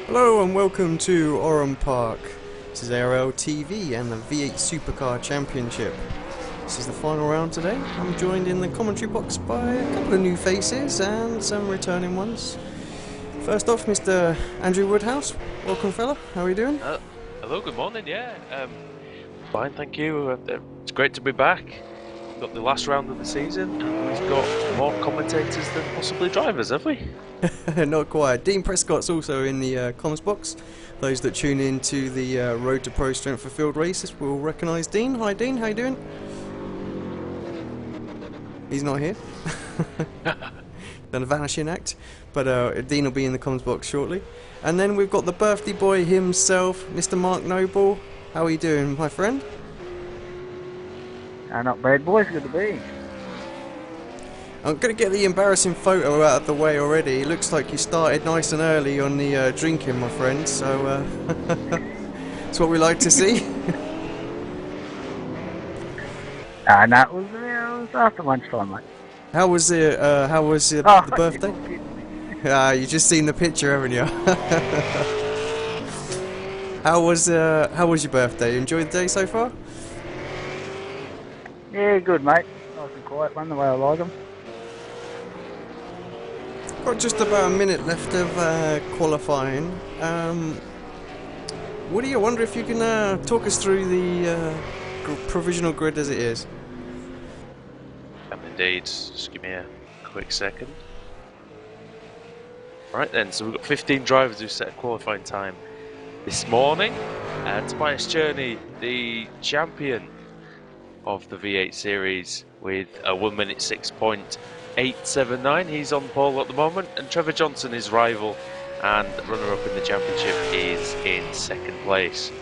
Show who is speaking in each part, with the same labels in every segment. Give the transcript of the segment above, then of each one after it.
Speaker 1: Hello and welcome to Oran Park. This is ARLTV and the V8 SuperCar Championship. This is the final round today. I'm joined in the commentary box by a couple of new faces and some returning ones. First off, Mr. Andrew Woodhouse. Welcome, fella. How are you doing?
Speaker 2: Hello, good morning. Yeah, fine, thank you. It's great to be back. We've got the last round of the season, and we've got more commentators than possibly drivers, have we?
Speaker 1: Not quite. Dean Prescott's also in the comms box. Those that tune in to the Road to Pro Strength for Field races will recognise Dean. Hi, Dean. How you doing? He's not here. Done a vanishing act. But Dean will be in the comms box shortly. And then we've got the birthday boy himself, Mr. Mark Noble. How are you doing, my friend?
Speaker 3: Not bad, boys. Good to be.
Speaker 1: I'm going to get the embarrassing photo out of the way already. It looks like you started nice and early on the drinking, my friend. So it's what we like to see.
Speaker 3: No, it was after lunchtime, mate.
Speaker 1: How was the the birthday? You just seen the picture, haven't you? How was your birthday? You enjoyed the day so far?
Speaker 3: Yeah, good, mate. Nice and quiet one, the way I like them.
Speaker 1: Got just about a minute left of qualifying. What do you wonder if you can talk us through the provisional grid as it is?
Speaker 2: Indeed. Just give me a quick second. Right then, so we've got 15 drivers who set a qualifying time this morning. Tobias Cherney, the champion of the V8 series, with a 1 minute 6.879. He's on pole at the moment, and Trevor Johnson, his rival and runner-up in the championship, is in second place.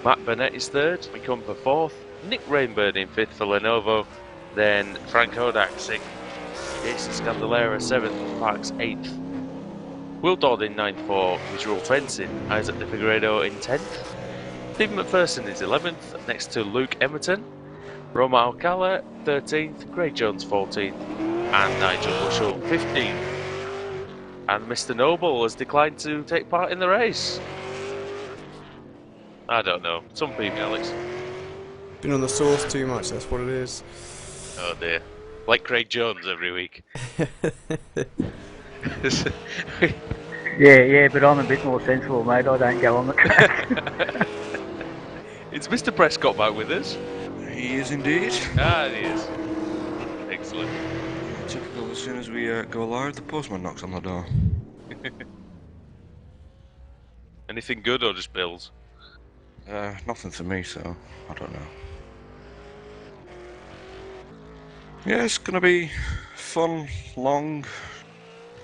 Speaker 2: Matt Burnett is third, McCumber fourth, Nick Rainbird in fifth for Lenovo, then Frank Hodak sixth, Jason Scandalera seventh, Parks eighth, Will Dodd in ninth for Visual Fencing, Isaac De Figueiredo in 10th, Stephen McPherson is 11th, next to Luke Emerton, Roma Alcala 13th, Craig Jones 14th, and Nigel Bushell 15th. And Mr. Noble has declined to take part in the race. I don't know, some people, Alex.
Speaker 1: Been on the sauce too much, that's what it is.
Speaker 2: Oh dear. Like Craig Jones every week.
Speaker 3: Yeah, but I'm a bit more sensible, mate. I don't go on the track.
Speaker 2: It's Mr. Prescott back with us.
Speaker 4: He is indeed.
Speaker 2: Ah, he is. Excellent.
Speaker 4: Typical, as soon as we go live, the postman knocks on the door.
Speaker 2: Anything good or just bills?
Speaker 4: Nothing for me, so I don't know. Yeah, it's gonna be fun, long,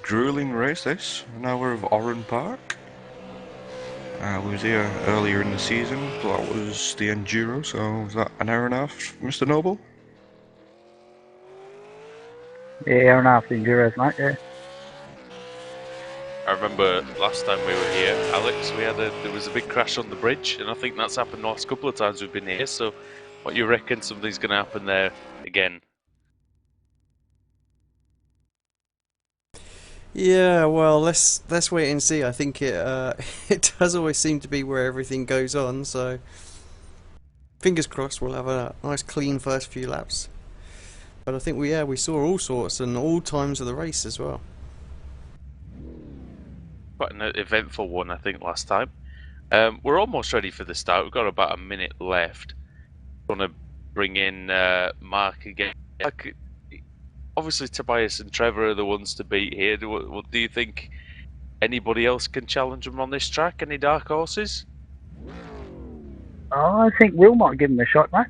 Speaker 4: grueling race this, an hour of Oran Park. We was here earlier in the season, but that was the Enduro, so was that an hour and a half, Mr. Noble?
Speaker 3: Yeah, hour and a half the Enduros, mate, yeah.
Speaker 2: I remember last time we were here, Alex, there was a big crash on the bridge, and I think that's happened the last couple of times we've been here, so what you reckon something's going to happen there again?
Speaker 1: Yeah, well, let's wait and see. I think it it does always seem to be where everything goes on. So, fingers crossed, we'll have a nice, clean first few laps. But I think we saw all sorts and all times of the race as well.
Speaker 2: Quite an eventful one, I think, last time. We're almost ready for the start. We've got about a minute left. Want to bring in Mark again. Obviously, Tobias and Trevor are the ones to beat here. Do you think anybody else can challenge them on this track? Any dark horses?
Speaker 3: I think Will might give him a shot, mate.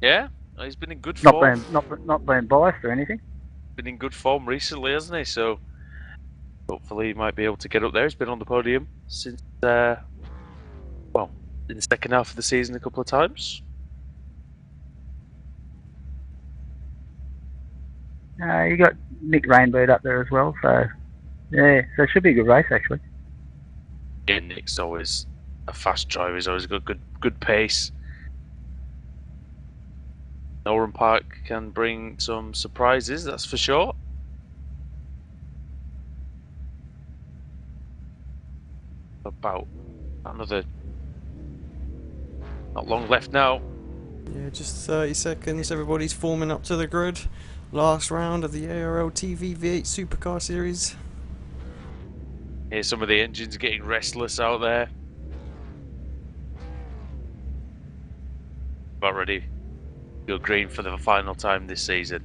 Speaker 2: Yeah, he's been in good form.
Speaker 3: Not being biased or anything.
Speaker 2: Been in good form recently, hasn't he? So hopefully he might be able to get up there. He's been on the podium since, in the second half of the season a couple of times.
Speaker 3: You got Nick Rainbird up there as well, so yeah, so it should be a good race actually.
Speaker 2: Yeah, Nick's always a fast driver. He's always got good pace. Oran Park can bring some surprises, that's for sure. about another... Not long left now.
Speaker 1: Yeah, just 30 seconds. Everybody's forming up to the grid. Last round of the ARLTV V8 Supercar Series.
Speaker 2: Here's some of the engines getting restless out there. About ready to go green for the final time this season.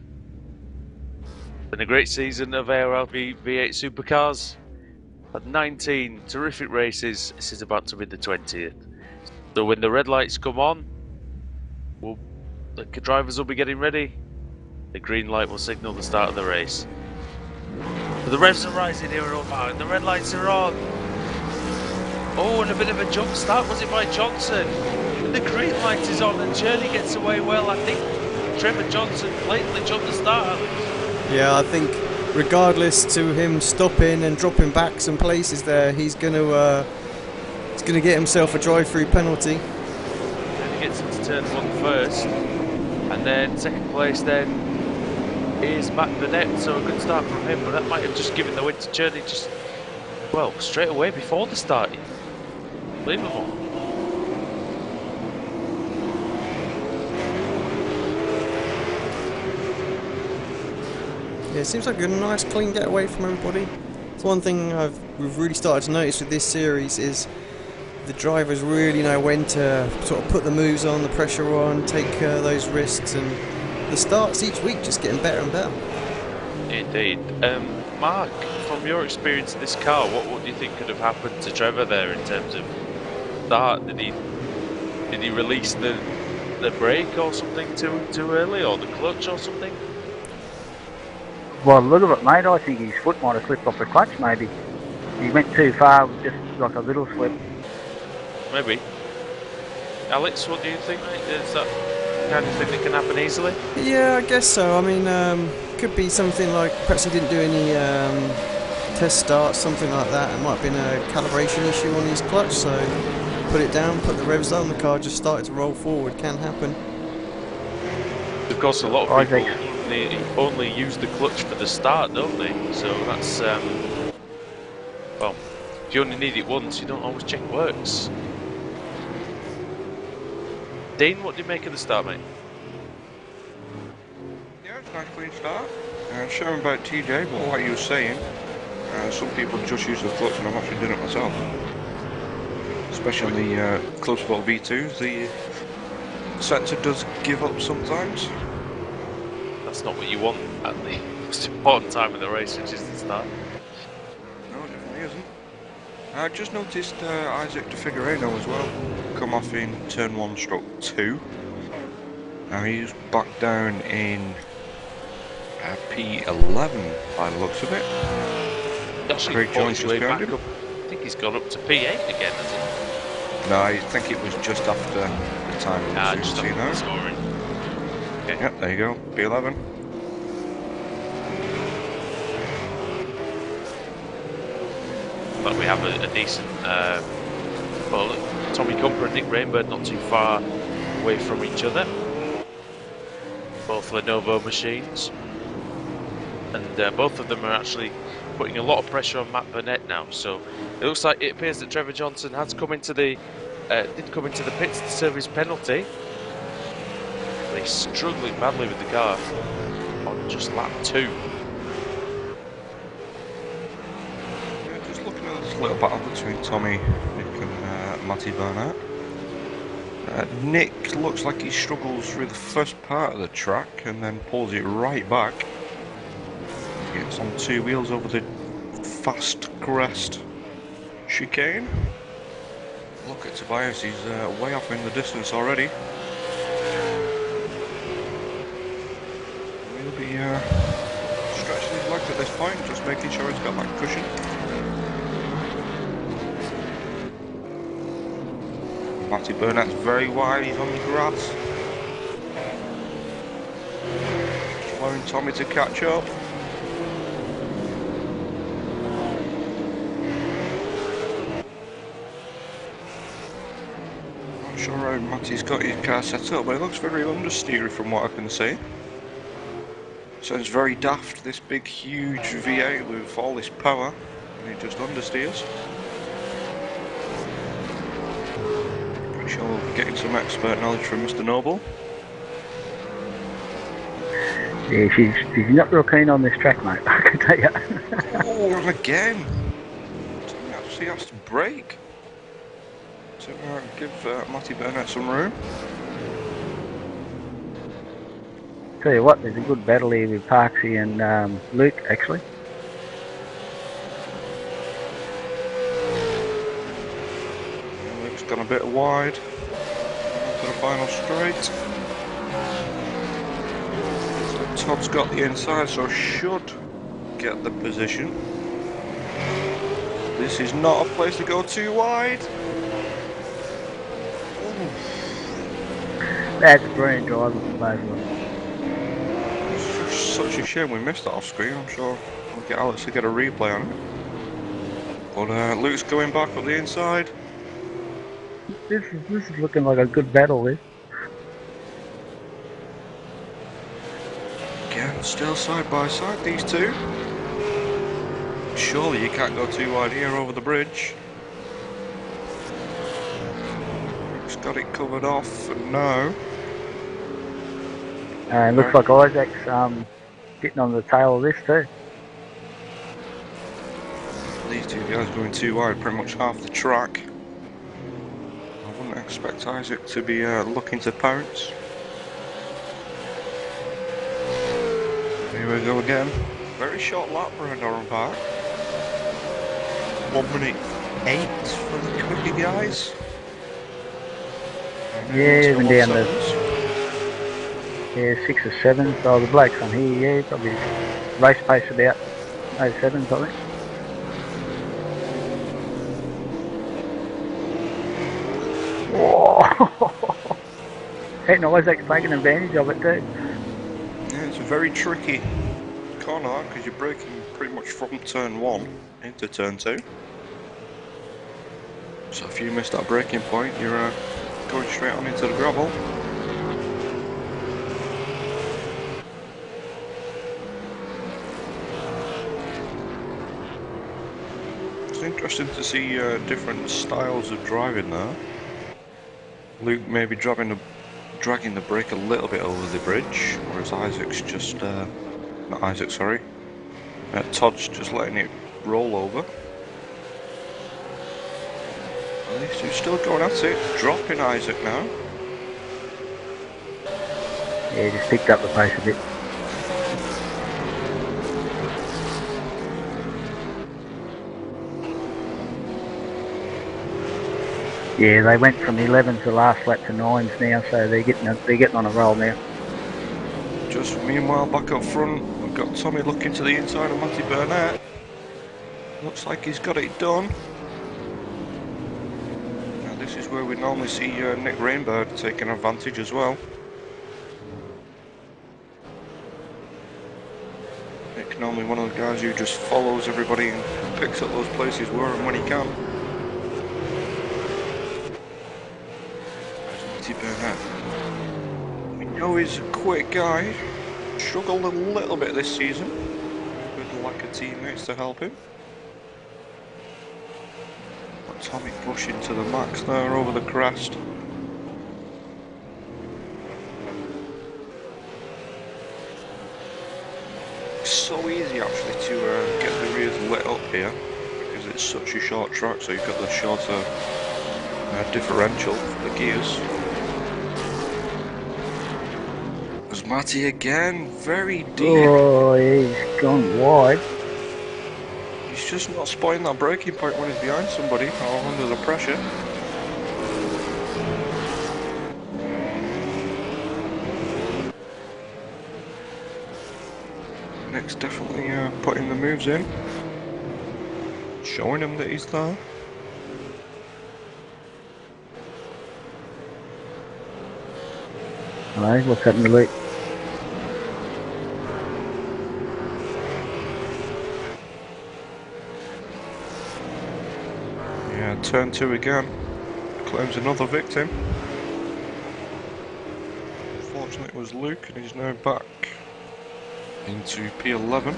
Speaker 2: Been a great season of ARLTV V8 Supercars. Had 19 terrific races. This is about to be the 20th. So when the red lights come on, the drivers will be getting ready. The green light will signal the start of the race. But the revs are rising here at Oran. The red lights are on. Oh, and a bit of a jump start. Was it by Johnson? And the green light is on and Journey gets away well. I think Trevor Johnson blatantly jumped the start.
Speaker 1: Yeah, I think regardless to him stopping and dropping back some places there, he's going to get himself a drive-through penalty.
Speaker 2: Then he gets into turn 1 first. And then second place then is Matt Burnett, so a good start from him, but that might have just given the win to Journey just, well, straight away before the start. Unbelievable.
Speaker 1: Yeah, it seems like a nice clean getaway from everybody. It's one thing we've really started to notice with this series is the drivers really know when to sort of put the moves on, the pressure on, take those risks, and the starts each week just getting better and better.
Speaker 2: Indeed. Mark, from your experience in this car, what do you think could have happened to Trevor there in terms of start? Did he release the brake or something too early, or the clutch or something?
Speaker 3: Well, look at it, mate. I think his foot might have slipped off the clutch, maybe. He went too far with just like a little slip.
Speaker 2: Maybe. Alex, what do you think, mate? Is that kind of thing that can happen easily?
Speaker 1: Yeah, I guess so. I mean, could be something like perhaps he didn't do any test starts, something like that. It might have been a calibration issue on his clutch, so put it down, put the revs on, the car just started to roll forward. Can happen.
Speaker 2: Of course, a lot of people only use the clutch for the start, don't they? So that's, well, if you only need it once, you don't always check it works. Dean, what do you make of the start, mate?
Speaker 4: Yeah, it's a nice clean start. Showing about TJ, but like you were saying, some people just use the clutch, and I'm actually doing it myself. Especially on the close ball V2s, the sensor does give up sometimes.
Speaker 2: That's not what you want at the most important time in the race, which is the start.
Speaker 4: No, it definitely isn't. I just noticed Isaac de Figueiredo as well come off in turn 1/2. Now he's back down in P11 by the looks of it.
Speaker 2: Actually,
Speaker 4: Craig Jones just behind him.
Speaker 2: I think he's gone up to P8 again, hasn't he?
Speaker 4: No, I think it was just after the time of the
Speaker 2: Just
Speaker 4: see
Speaker 2: after
Speaker 4: now.
Speaker 2: the scoring. Okay.
Speaker 4: Yep, there you go, P11.
Speaker 2: But we have a decent, well, Tommy Cumper and Nick Rainbird not too far away from each other. Both Lenovo machines. And both of them are actually putting a lot of pressure on Matt Burnett now. So it looks like it appears that Trevor Johnson has come into the, did come into the pits to serve his penalty. But he's struggling badly with the car on just lap 2.
Speaker 4: Little battle between Tommy, Nick and Matty Burnett. Nick looks like he struggles through the first part of the track and then pulls it right back. He gets on 2 wheels over the fast crest chicane. Look at Tobias, he's way off in the distance already. He'll be stretching his legs at this point, just making sure he's got that cushion. Matty Burnett's very wide, he's on the grass. Allowing Tommy to catch up. Not sure how Matty's got his car set up, but it looks very understeery from what I can see. Sounds very daft, this big huge V8 with all this power, and it just understeers. sure we'll be getting some expert knowledge from Mr. Noble.
Speaker 3: Yeah, she's not real keen on this track, mate, I can tell you.
Speaker 4: Oh, and again! Tommy actually has to brake to give Matty Burnett some room.
Speaker 3: Tell you what, there's a good battle here with Parksy and Luke, actually.
Speaker 4: Luke's gone a bit wide into the final straight. So Todd's got the inside, so should get the position. This is not a place to go too wide. Ooh.
Speaker 3: That's brilliant driving from both of them.
Speaker 4: It's just such a shame we missed that off screen. I'm sure we'll get Alex to get a replay on it. But Luke's going back up the inside.
Speaker 3: This is looking like a good battle, this.
Speaker 4: Again, still side by side, these two. Surely you can't go too wide here over the bridge. Luke's got it covered off for now.
Speaker 3: And looks like Isaac's getting on the tail of this too.
Speaker 4: These two guys going too wide, pretty much half the track. I wouldn't expect Isaac to be looking to pounce. Here we go again. Very short lap around Oran Park. 1:08 for the quicker guys.
Speaker 3: Yeah, even down to 6 or 7. So the blokes on here, yeah, probably race pace about 07, probably. Whoa! And Isaac's taking advantage of it too.
Speaker 4: Yeah, it's a very tricky corner because you're braking pretty much from turn 1 into turn 2. So if you miss that braking point, you're going straight on into the gravel. It's interesting to see different styles of driving there. Luke maybe dragging the brake a little bit over the bridge, whereas Isaac's just, not Isaac, sorry, Todd's just letting it roll over. At least he's still going at it, dropping Isaac now.
Speaker 3: Yeah, just picked up the pace a bit. Yeah, they went from 11 to last lap to 9s now, so they're getting on a roll now.
Speaker 4: Just meanwhile, back up front, we've got Tommy looking to the inside of Matty Burnett. Looks like he's got it done. Now this is where we normally see Nick Rainbird taking advantage as well. Nick normally one of the guys who just follows everybody and picks up those places where and when he can. Burnett. We know he's a quick guy. Struggled a little bit this season with the lack of teammates to help him. But Tommy pushing to the max there over the crest. It's so easy actually to get the rears lit up here because it's such a short track, so you've got the shorter differential for the gears. There's Matty again, very deep.
Speaker 3: Oh, he's gone wide.
Speaker 4: He's just not spotting that braking point when he's behind somebody or under the pressure. Nick's definitely putting the moves in, showing him that he's there.
Speaker 3: Hello, what's happened to Luke?
Speaker 4: Yeah, turn 2 again. Claims another victim. Unfortunately it was Luke and he's now back into P11.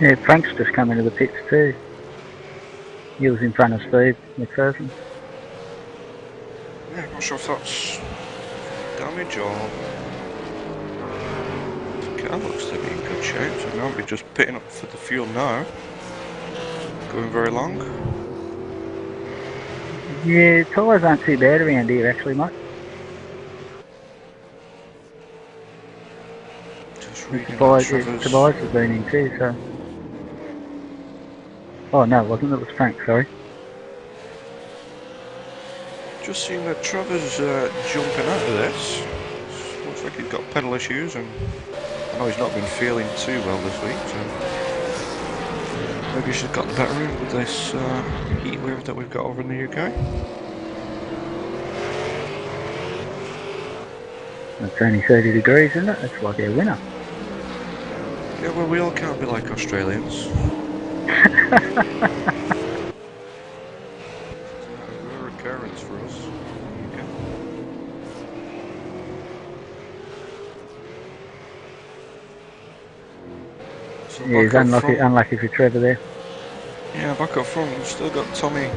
Speaker 3: Yeah, Frank's just come into the pits too. He was in front of Steve McPherson.
Speaker 4: Yeah, I'm not sure if that's damage or... The car looks to be in good shape, so we won't be just pitting up for the fuel now. Going very long.
Speaker 3: Yeah, tyres aren't too bad around here actually, mate.
Speaker 4: Just
Speaker 3: The
Speaker 4: reading that
Speaker 3: Tobias
Speaker 4: Trevor's...
Speaker 3: has been in too, so... Oh no, it wasn't. It was Frank, sorry.
Speaker 4: Just seeing that Trevor's jumping out of this. Looks like he's got pedal issues, and I know he's not been feeling too well this week, so maybe he's just got the better of him with this heat wave that we've got over in the UK.
Speaker 3: It's only 30 degrees, isn't it? It's like our winter.
Speaker 4: Yeah, well, we all can't be like Australians. It's a rare occurrence for us. Okay. So
Speaker 3: Yeah, he's
Speaker 4: back up
Speaker 3: unlucky,
Speaker 4: front,
Speaker 3: unlucky for Trevor there.
Speaker 4: yeah, back up front, we've still got Tommy,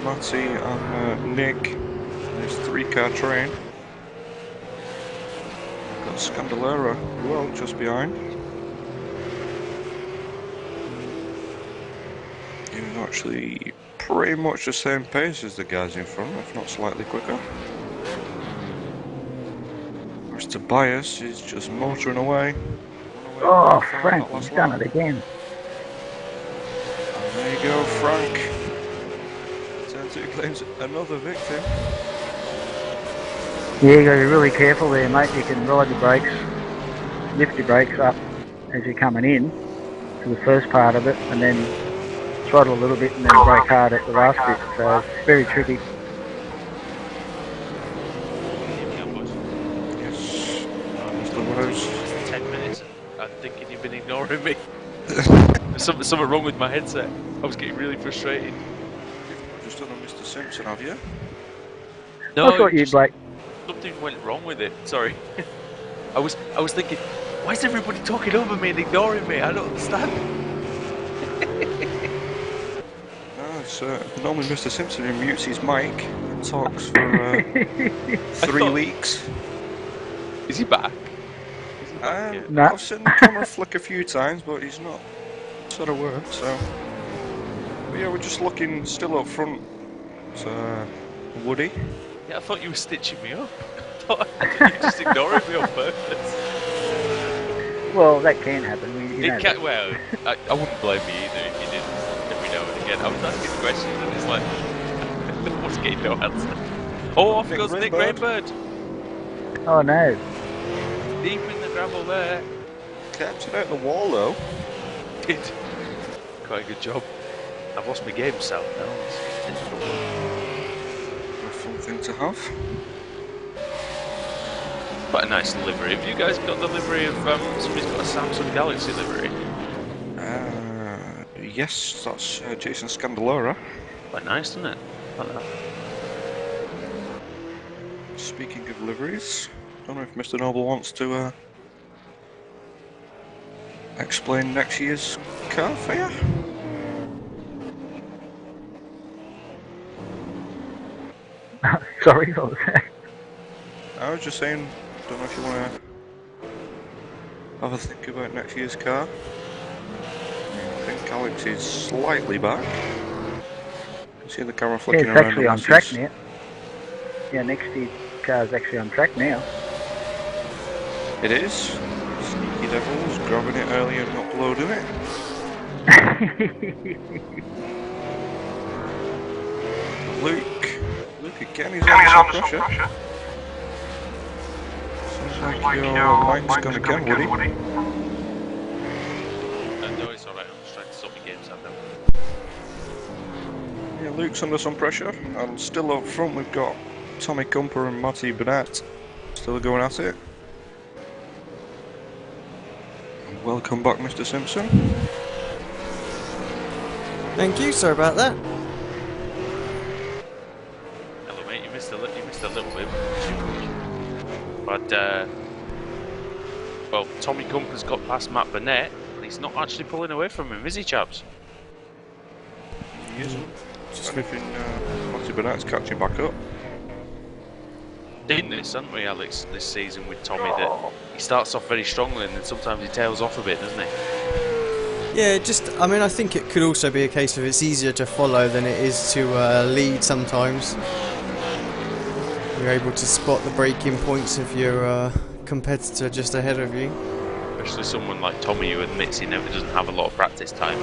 Speaker 4: Matty, and Nick. There's 3-car train. We've got Scandalera as well, just behind. He's actually pretty much the same pace as the guys in front, if not slightly quicker. Whereas Tobias is just motoring away.
Speaker 3: Oh, Frank, he's done it again.
Speaker 4: And there you go, Frank. Turn 2 claims another victim.
Speaker 3: Yeah, you got to be really careful there, mate. You can ride the brakes, lift your brakes up as you're coming in to the first part of it, and then throttle a little bit and then brake hard at the last bit. So it's very tricky.
Speaker 4: Yes. Mr. Rose.
Speaker 2: 10 minutes and I'm thinking you've been ignoring me. There's something wrong with my headset. I was getting really frustrated.
Speaker 4: You've just done a Mr. Simpson, have you?
Speaker 2: No,
Speaker 3: I thought you'd like.
Speaker 2: something went wrong with it. Sorry. I was thinking, why is everybody talking over me and ignoring me? I don't understand.
Speaker 4: No, it's normally Mr. Simpson who mutes his mic and talks for 3 weeks.
Speaker 2: Is he back?
Speaker 3: No.
Speaker 4: I've seen the camera flick a few times, but he's not sort of work, so... But yeah, we're just looking still up front. It's Woody.
Speaker 2: Yeah, I thought you were stitching me up. I thought you were just ignoring me on purpose.
Speaker 3: Well, that can happen. You know
Speaker 2: It can, well, I wouldn't blame me either if you didn't every now and again. I was asking questions and it's like, I was getting no answer. Oh, off goes Nick Rainbird.
Speaker 3: Oh no.
Speaker 2: Deep in the gravel there.
Speaker 4: Kept it out the wall though.
Speaker 2: Did quite a good job. I've lost my game south now.
Speaker 4: A fun thing to have.
Speaker 2: Quite a nice livery. Have you guys got the livery of somebody's got a Samsung Galaxy livery?
Speaker 4: Yes, that's Jason Scandalera.
Speaker 2: Quite nice, isn't it? Like that.
Speaker 4: Speaking of liveries, I don't know if Mr. Noble wants to explain next year's car for you.
Speaker 3: Sorry, what was that?
Speaker 4: I was just saying, don't know if you want to have a think about next year's car. I think Alex is slightly back. You can see the camera
Speaker 3: Yeah,
Speaker 4: flicking
Speaker 3: it's
Speaker 4: around.
Speaker 3: actually on track now. Yeah, next year's car's actually on track now.
Speaker 4: It is. Sneaky devils grabbing it early and uploading it. Luke again, he's under some pressure. Seems like your mic's gone again, Woody.
Speaker 2: No, it's alright. I'm just trying to sort my games out now.
Speaker 4: Yeah, Luke's under some pressure, and still up front we've got Tommy Cumper and Matty Burnett still going at it. Welcome back, Mr. Simpson.
Speaker 1: Thank you, sorry about that.
Speaker 2: Hello, mate. You missed a little bit. But well, Tommy Cumper's got past Matt Burnett, but he's not actually pulling away from him, is he, chaps?
Speaker 4: He isn't. Anything, Matty Burnett's catching back up.
Speaker 2: Seen this, haven't we, Alex, this season with Tommy, that he starts off very strongly and then sometimes he tails off a bit, doesn't he?
Speaker 1: Yeah, I mean, I think it could also be a case of it's easier to follow than it is to lead sometimes. You're able to spot the breaking points of your competitor just ahead of you.
Speaker 2: Especially someone like Tommy who admits he never doesn't have a lot of practice time.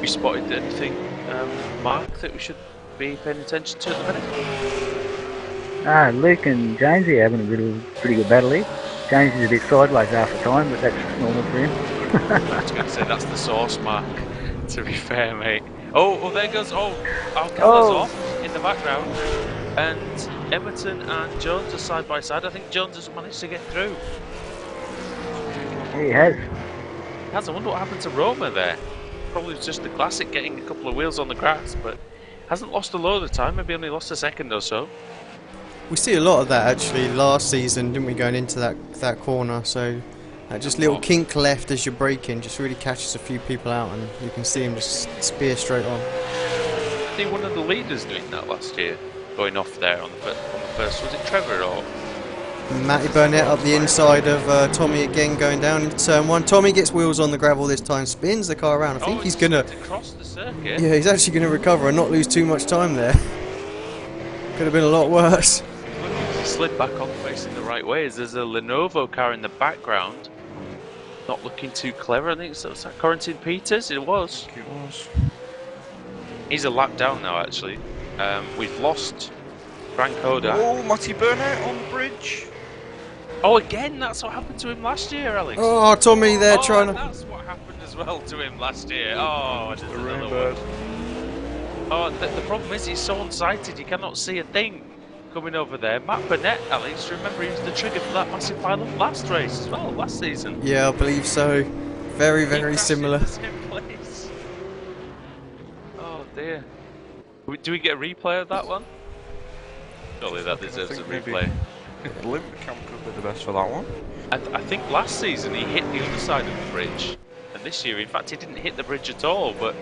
Speaker 2: You spotted anything, Mark, that we should be paying attention to at the minute?
Speaker 3: Luke and Jamesy having a pretty good battle here. James is a bit sideways half the time, but that's normal for him.
Speaker 2: I was going to say, that's the source, Mark, to be fair, mate. Oh, there goes, Alcala's off in the background, and Emerton and Jones are side by side. I think Jones has managed to get through.
Speaker 3: He has.
Speaker 2: I wonder what happened to Roma there. Probably just the classic, getting a couple of wheels on the grass, but hasn't lost a load of time, maybe only lost a second or so.
Speaker 1: We see a lot of that actually last season, didn't we, going into that corner, so that just little kink left as you're braking just really catches a few people out and you can see him just spear straight on.
Speaker 2: I think one of the leaders doing that last year, going off there on the first, was it Trevor or?
Speaker 1: Matty Burnett up the inside of Tommy again, going down into turn 1. Tommy gets wheels on the gravel this time, spins the car around. I think he's gonna
Speaker 2: cross the circuit.
Speaker 1: Yeah, he's actually gonna recover and not lose too much time there. Could have been a lot worse.
Speaker 2: He slid back on facing the right way. There's a Lenovo car in the background, not looking too clever. I think so. Was that Corentin Peters? It was.
Speaker 4: It was.
Speaker 2: He's a lap down now, actually. We've lost Frank Hoda.
Speaker 4: Oh, Matty Burnett on the bridge.
Speaker 2: Oh, again, that's what happened to him last year, Alex.
Speaker 1: Oh, Tommy there trying to...
Speaker 2: That's what happened as well to him last year. Oh, there's
Speaker 4: The
Speaker 2: another one. Oh, the problem is he's so unsighted, you cannot see a thing coming over there. Matt Burnett, Alex, remember he was the trigger for that massive pile-up last race as well, last season.
Speaker 1: Yeah, I believe so. Very, very similar.
Speaker 2: In the same place. Oh dear. Do we get a replay of that one? Surely that deserves a replay.
Speaker 4: Limbercamp could be the best for that one.
Speaker 2: I think last season he hit the other side of the bridge, and this year, in fact, he didn't hit the bridge at all. But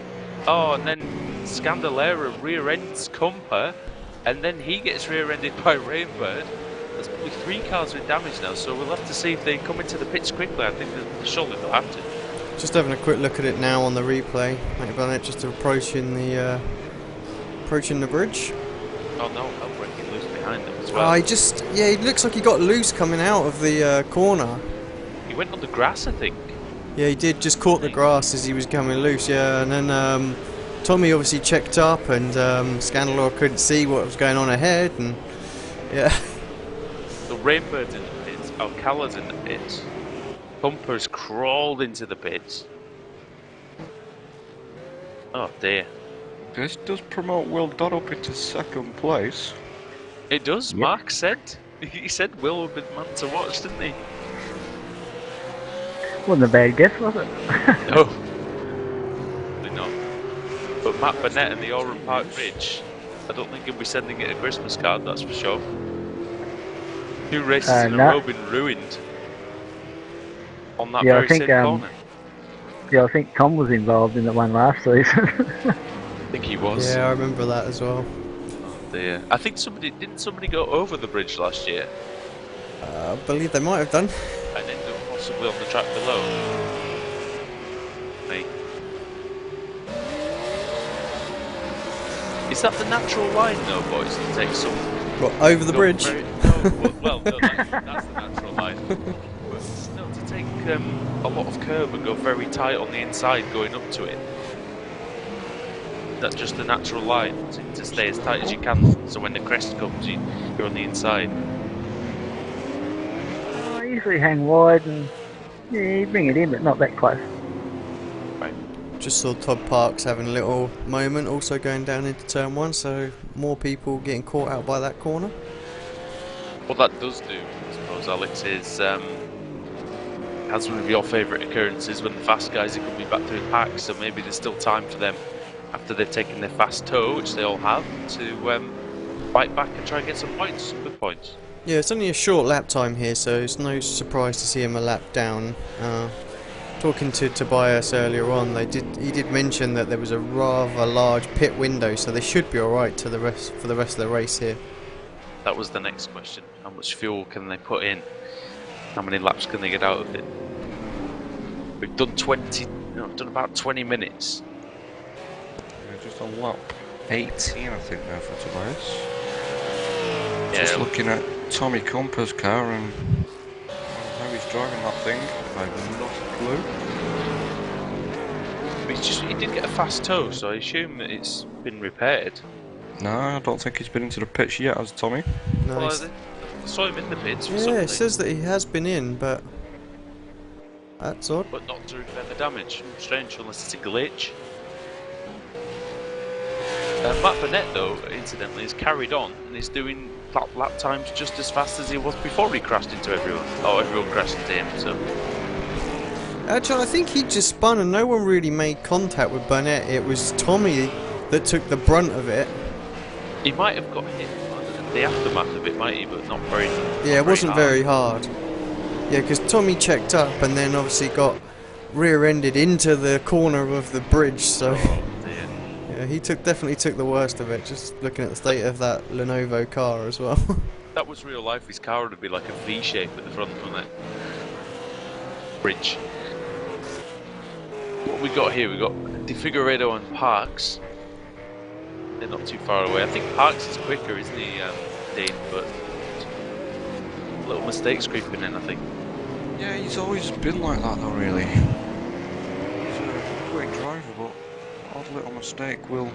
Speaker 2: and then Scandalera rear ends Cumper, and then he gets rear-ended by Rainbird. There's probably 3 cars with damage now, so we'll have to see if they come into the pits quickly. I think surely they'll have to.
Speaker 1: Just having a quick look at it now on the replay. Matty Burnett just approaching the bridge.
Speaker 2: Oh no, I'm breaking loose behind them as well.
Speaker 1: He looks like he got loose coming out of the corner.
Speaker 2: He went on the grass, I think.
Speaker 1: Yeah, he did, just caught the grass as he was coming loose, yeah, and then Tommy obviously checked up and Scandalore couldn't see what was going on ahead, and yeah.
Speaker 2: So Rainbird's in the pits, Alcala's in the pits, Bumper's crawled into the pits. Oh dear.
Speaker 4: This does promote Will Dodd up into second place.
Speaker 2: It does, yep. Mark said. He said Will would be the man to watch, didn't he?
Speaker 3: Wasn't a bad guess, was it?
Speaker 2: No. Probably not. But Matt Burnett and the Oran Park Bridge, I don't think he'll be sending it a Christmas card, that's for sure. 2 races in a row been ruined on that very same corner.
Speaker 3: Yeah, I think Tom was involved in the one last season.
Speaker 2: I think he was.
Speaker 1: Yeah, I remember that as well.
Speaker 2: Oh dear. I think didn't somebody go over the bridge last year?
Speaker 1: I believe they might have done.
Speaker 2: And ended up possibly on the track below. Hey. Is that the natural line though, boys, to take some...
Speaker 1: What, over the bridge?
Speaker 2: No, that's the natural line. But no, to take a lot of curb and go very tight on the inside going up to it. That's just the natural line, to stay as tight as you can, so when the crest comes, you're on the inside.
Speaker 3: I usually hang wide and you bring it in, but not that close.
Speaker 2: Right.
Speaker 1: Just saw Todd Parks having a little moment, also going down into turn 1, so more people getting caught out by that corner.
Speaker 2: What that does do, I suppose, Alex, is has one of your favourite occurrences when the fast guys are coming back through packs, so maybe there's still time for them, after they've taken their fast tow, which they all have, to fight back and try and get some points, some good points.
Speaker 1: Yeah, it's only a short lap time here, so it's no surprise to see him a lap down. Talking to Tobias earlier on, he did mention that there was a rather large pit window, so they should be alright for the rest of the race here.
Speaker 2: That was the next question. How much fuel can they put in? How many laps can they get out of it? We've done done about 20 minutes.
Speaker 4: Yeah, just on lap 18, I think, now for Tobias.
Speaker 2: Yeah.
Speaker 4: Just looking at Tommy Comper's car and how he's driving that thing, I have not a clue.
Speaker 2: He did get a fast tow, so I assume that it's been repaired.
Speaker 4: No, I don't think he's been into the pitch yet, has Tommy?
Speaker 1: Nice.
Speaker 2: Well, I saw him in the pits for
Speaker 1: Yeah,
Speaker 2: something.
Speaker 1: it says that he has been in, but that's odd.
Speaker 2: But not to repair the damage. Strange, unless it's a glitch. Matt Burnett, though, incidentally, has carried on and is doing lap times just as fast as he was before he crashed into everyone. Oh, everyone crashed into him, so...
Speaker 1: Actually, I think he just spun and no one really made contact with Burnett. It was Tommy that took the brunt of it.
Speaker 2: He might have got hit. The aftermath of it, might he, but not very...
Speaker 1: Yeah, it wasn't
Speaker 2: hard.
Speaker 1: very hard. Yeah, because Tommy checked up and then obviously got rear-ended into the corner of the bridge, so...
Speaker 2: Oh, dear.
Speaker 1: Yeah, he definitely took the worst of it, just looking at the state of that Lenovo car as well.
Speaker 2: That was real life. His car would be like a V shape at the front, wouldn't it? Bridge. What we got here? We got DeFigueiredo and Parks. They're not too far away. I think Parks is quicker, isn't he, Dean? But little mistakes creeping in, I think.
Speaker 4: Yeah, he's always been like that though, really. He's a quick driver, but odd little mistake will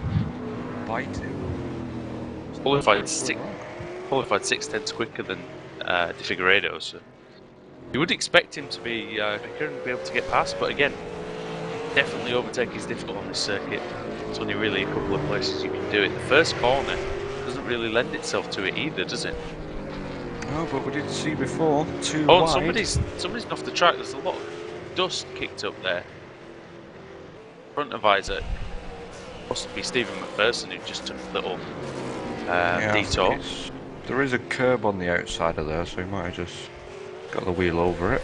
Speaker 4: bite him.
Speaker 2: Qualified 6/10 quicker than DeFigueiredo, so you would expect him to be quicker and be able to get past, but again, definitely overtake is difficult on this circuit. It's only really a couple of places you can do it. The first corner doesn't really lend itself to it either, does it?
Speaker 4: No, but we did see before, too
Speaker 2: Oh,
Speaker 4: wide.
Speaker 2: somebody's off the track. There's a lot of dust kicked up there. Front of Isaac. Possibly Stephen McPherson, who just took a little
Speaker 4: Yeah, I think
Speaker 2: detour.
Speaker 4: there is a curb on the outside of there, so he might have just got the wheel over it.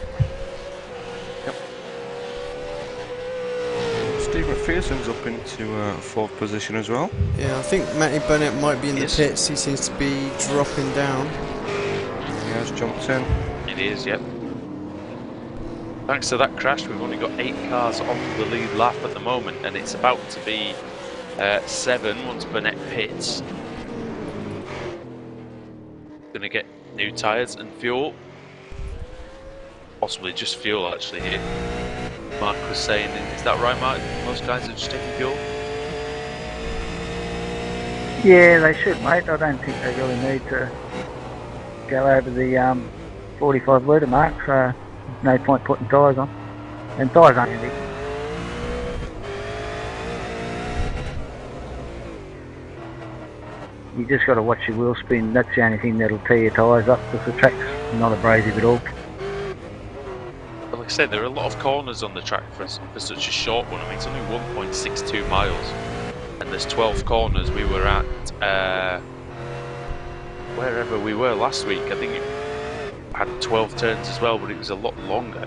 Speaker 2: Yep.
Speaker 4: Steve McPherson's up into 4th position as well.
Speaker 1: Yeah, I think Matty Burnett might be in the
Speaker 2: Yes.
Speaker 1: pits. He seems to be dropping down.
Speaker 4: He has jumped in.
Speaker 2: It is, yep. Thanks to that crash, we've only got 8 cars on the lead lap at the moment, and it's about to be 7 once Burnett pits. Gonna get new tyres and fuel. Possibly just fuel, actually, here. Mark was saying, is that right, Mark? Most guys are just taking fuel?
Speaker 3: Yeah, they should, mate. I don't think they really need to go over the 45 litre mark, so no point putting tyres on. And tyres aren't handy. You just got to watch your wheel spin. That's the only thing that'll tear your tyres up, because the track's not abrasive at all.
Speaker 2: But like I said, there are a lot of corners on the track for such a short one. I mean, it's only 1.62 miles, and there's 12 corners. We were at wherever we were last week. I think it had 12 turns as well, but it was a lot longer.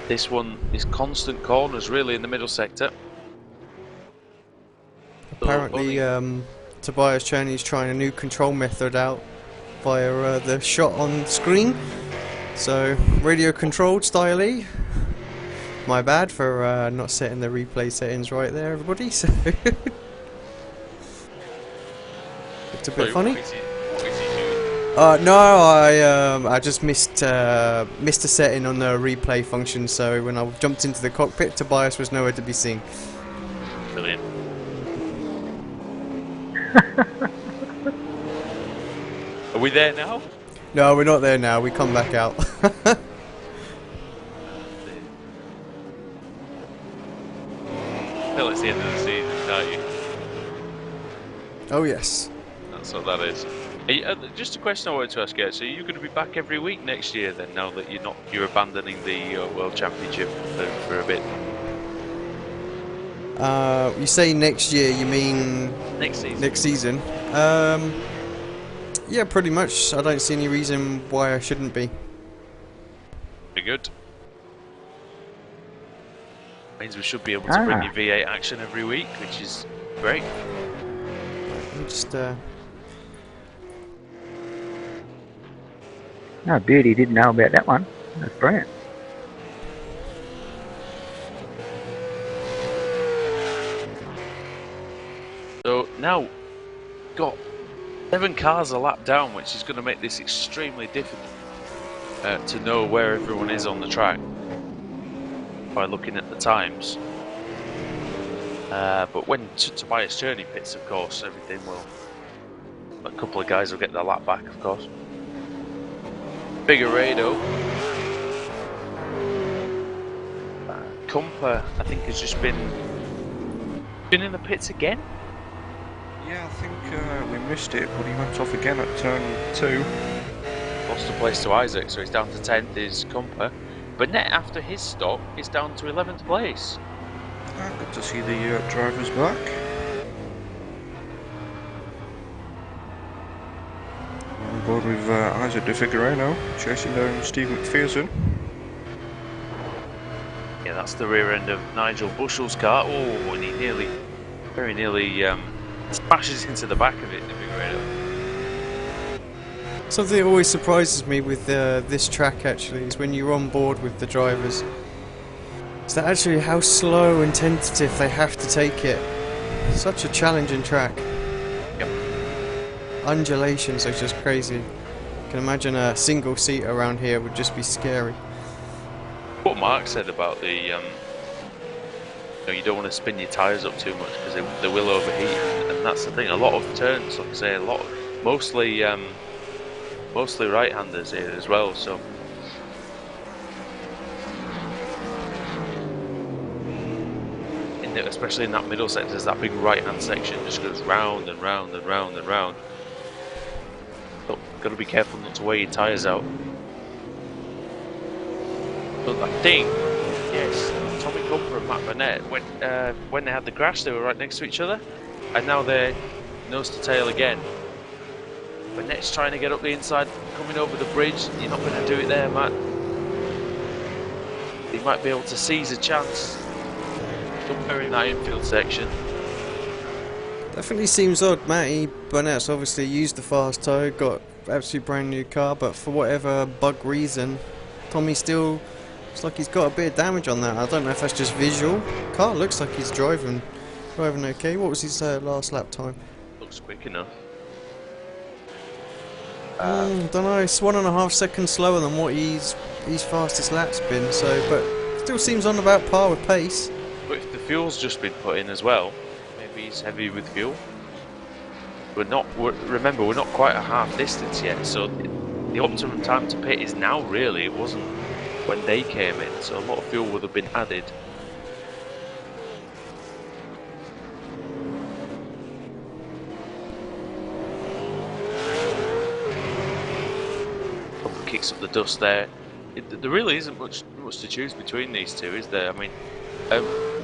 Speaker 2: This one is constant corners, really, in the middle sector.
Speaker 1: Apparently, Tobias Chaney's trying a new control method out via the shot on screen. So, radio controlled style-y. My bad for not setting the replay settings right there, everybody. So it's a bit funny.
Speaker 2: What is he doing?
Speaker 1: No, I just missed a setting on the replay function. So when I jumped into the cockpit, Tobias was nowhere to be seen.
Speaker 2: Brilliant. Are we there now?
Speaker 1: No, we're not there now. We come back out.
Speaker 2: Till it's the end of the season, can't you?
Speaker 1: Oh yes.
Speaker 2: That's what that is. Just a question I wanted to ask you. So, are you going to be back every week next year then? Now that you're abandoning the World Championship for a bit.
Speaker 1: You say next year? You mean
Speaker 2: Next season.
Speaker 1: next season? Yeah, pretty much. I don't see any reason why I shouldn't be.
Speaker 2: Very good. Means we should be able to bring you V8 action every week, which is great.
Speaker 1: I'm just,
Speaker 3: No, Beauty didn't know about that one. That's brilliant.
Speaker 2: So now, got 7 cars a lap down, which is going to make this extremely difficult to know where everyone is on the track by looking at the times. But when Tobias Cherney pits, of course, everything will. A couple of guys will get their lap back, of course. Figueiredo. Kumper, I think, has just been in the pits again.
Speaker 4: Yeah, I think we missed it, but he went off again at turn 2.
Speaker 2: Lost a place to Isaac, so he's down to 10th is Kumper. Burnett, after his stop, is down to 11th place.
Speaker 4: Good to see the drivers back. On board with Isaac De Figueiredo, chasing down Steve McPherson.
Speaker 2: Yeah, that's the rear end of Nigel Bushell's car. Oh, and he very nearly smashes into the back of it, De Figueiredo.
Speaker 1: something that always surprises me with this track actually is when you're on board with the drivers. Is that actually how slow and tentative they have to take it. Such a challenging track.
Speaker 2: Yep.
Speaker 1: Undulations are just crazy. I can imagine a single seat around here would just be scary.
Speaker 2: What Mark said about the, you don't want to spin your tyres up too much because they will overheat, and that's the thing. A lot of turns, like I say, mostly right-handers here as well. So. Especially in that middle sector, there's that big right-hand section, just goes round and round and round and round. But got to be careful not to wear your tyres out. But I think, yes, Tommy Cumper and Matt Burnett, when they had the crash, they were right next to each other, and now they're nose to tail again. Burnett's trying to get up the inside, coming over the bridge. You're not going to do it there, Matt. He might be able to seize a chance. Somewhere in that infield section.
Speaker 1: Definitely seems odd. Matty Burnett's obviously used the fast tyre, got absolutely brand new car, but for whatever bug reason, Tommy still looks like he's got a bit of damage on that. I don't know if that's just visual. Car looks like he's driving okay. What was his last lap time?
Speaker 2: Looks quick enough.
Speaker 1: Don't know. It's 1.5 seconds slower than what his fastest lap's been. So, but still seems on about par with pace.
Speaker 2: But if the fuel's just been put in as well, maybe he's heavy with fuel. Remember, we're not quite at half distance yet, so the optimum time to pit is now, really. It wasn't when they came in, so a lot of fuel would have been added. Probably kicks up the dust there. There really isn't much to choose between these two, is there? I mean,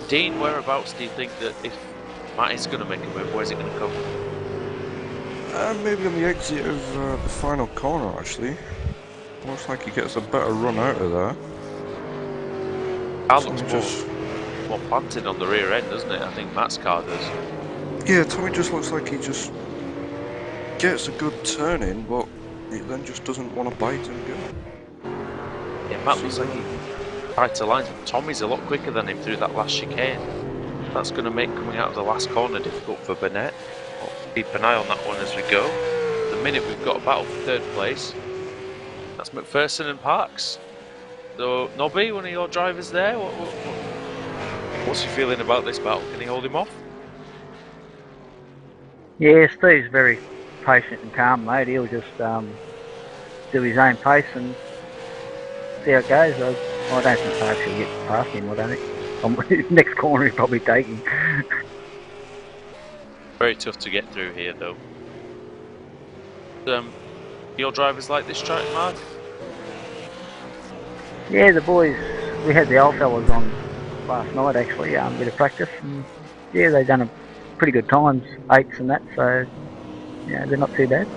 Speaker 2: Dean, whereabouts do you think that if Matt is going to make a move, where's it going to come?
Speaker 4: Maybe on the exit of the final corner, actually. Looks like he gets a better run out of there.
Speaker 2: That looks more planted on the rear end, doesn't it? I think Matt's car does.
Speaker 4: Yeah, Tommy just looks like he just gets a good turn in, but he then just doesn't want to bite and go.
Speaker 2: Yeah, Matt looks like he tied to lines, but Tommy's a lot quicker than him through that last chicane. That's going to make coming out of the last corner difficult for Burnett. We'll keep an eye on that one as we go. At the minute we've got a battle for third place. That's McPherson and Parks. So, Nobby, one of your drivers there, what's your feeling about this battle? Can he hold him off?
Speaker 3: Yeah, Steve's very patient and calm, mate. He'll just do his own pace and see how it goes. I don't think Parks will get past him, I don't think. Next corner he'll probably take him.
Speaker 2: Very tough to get through here, though. Your drivers like this track, Mark?
Speaker 3: Yeah, the boys, we had the old fellas on last night actually, a bit of practice. And yeah, they've done a pretty good times, 8s and that, so yeah, they're not too bad.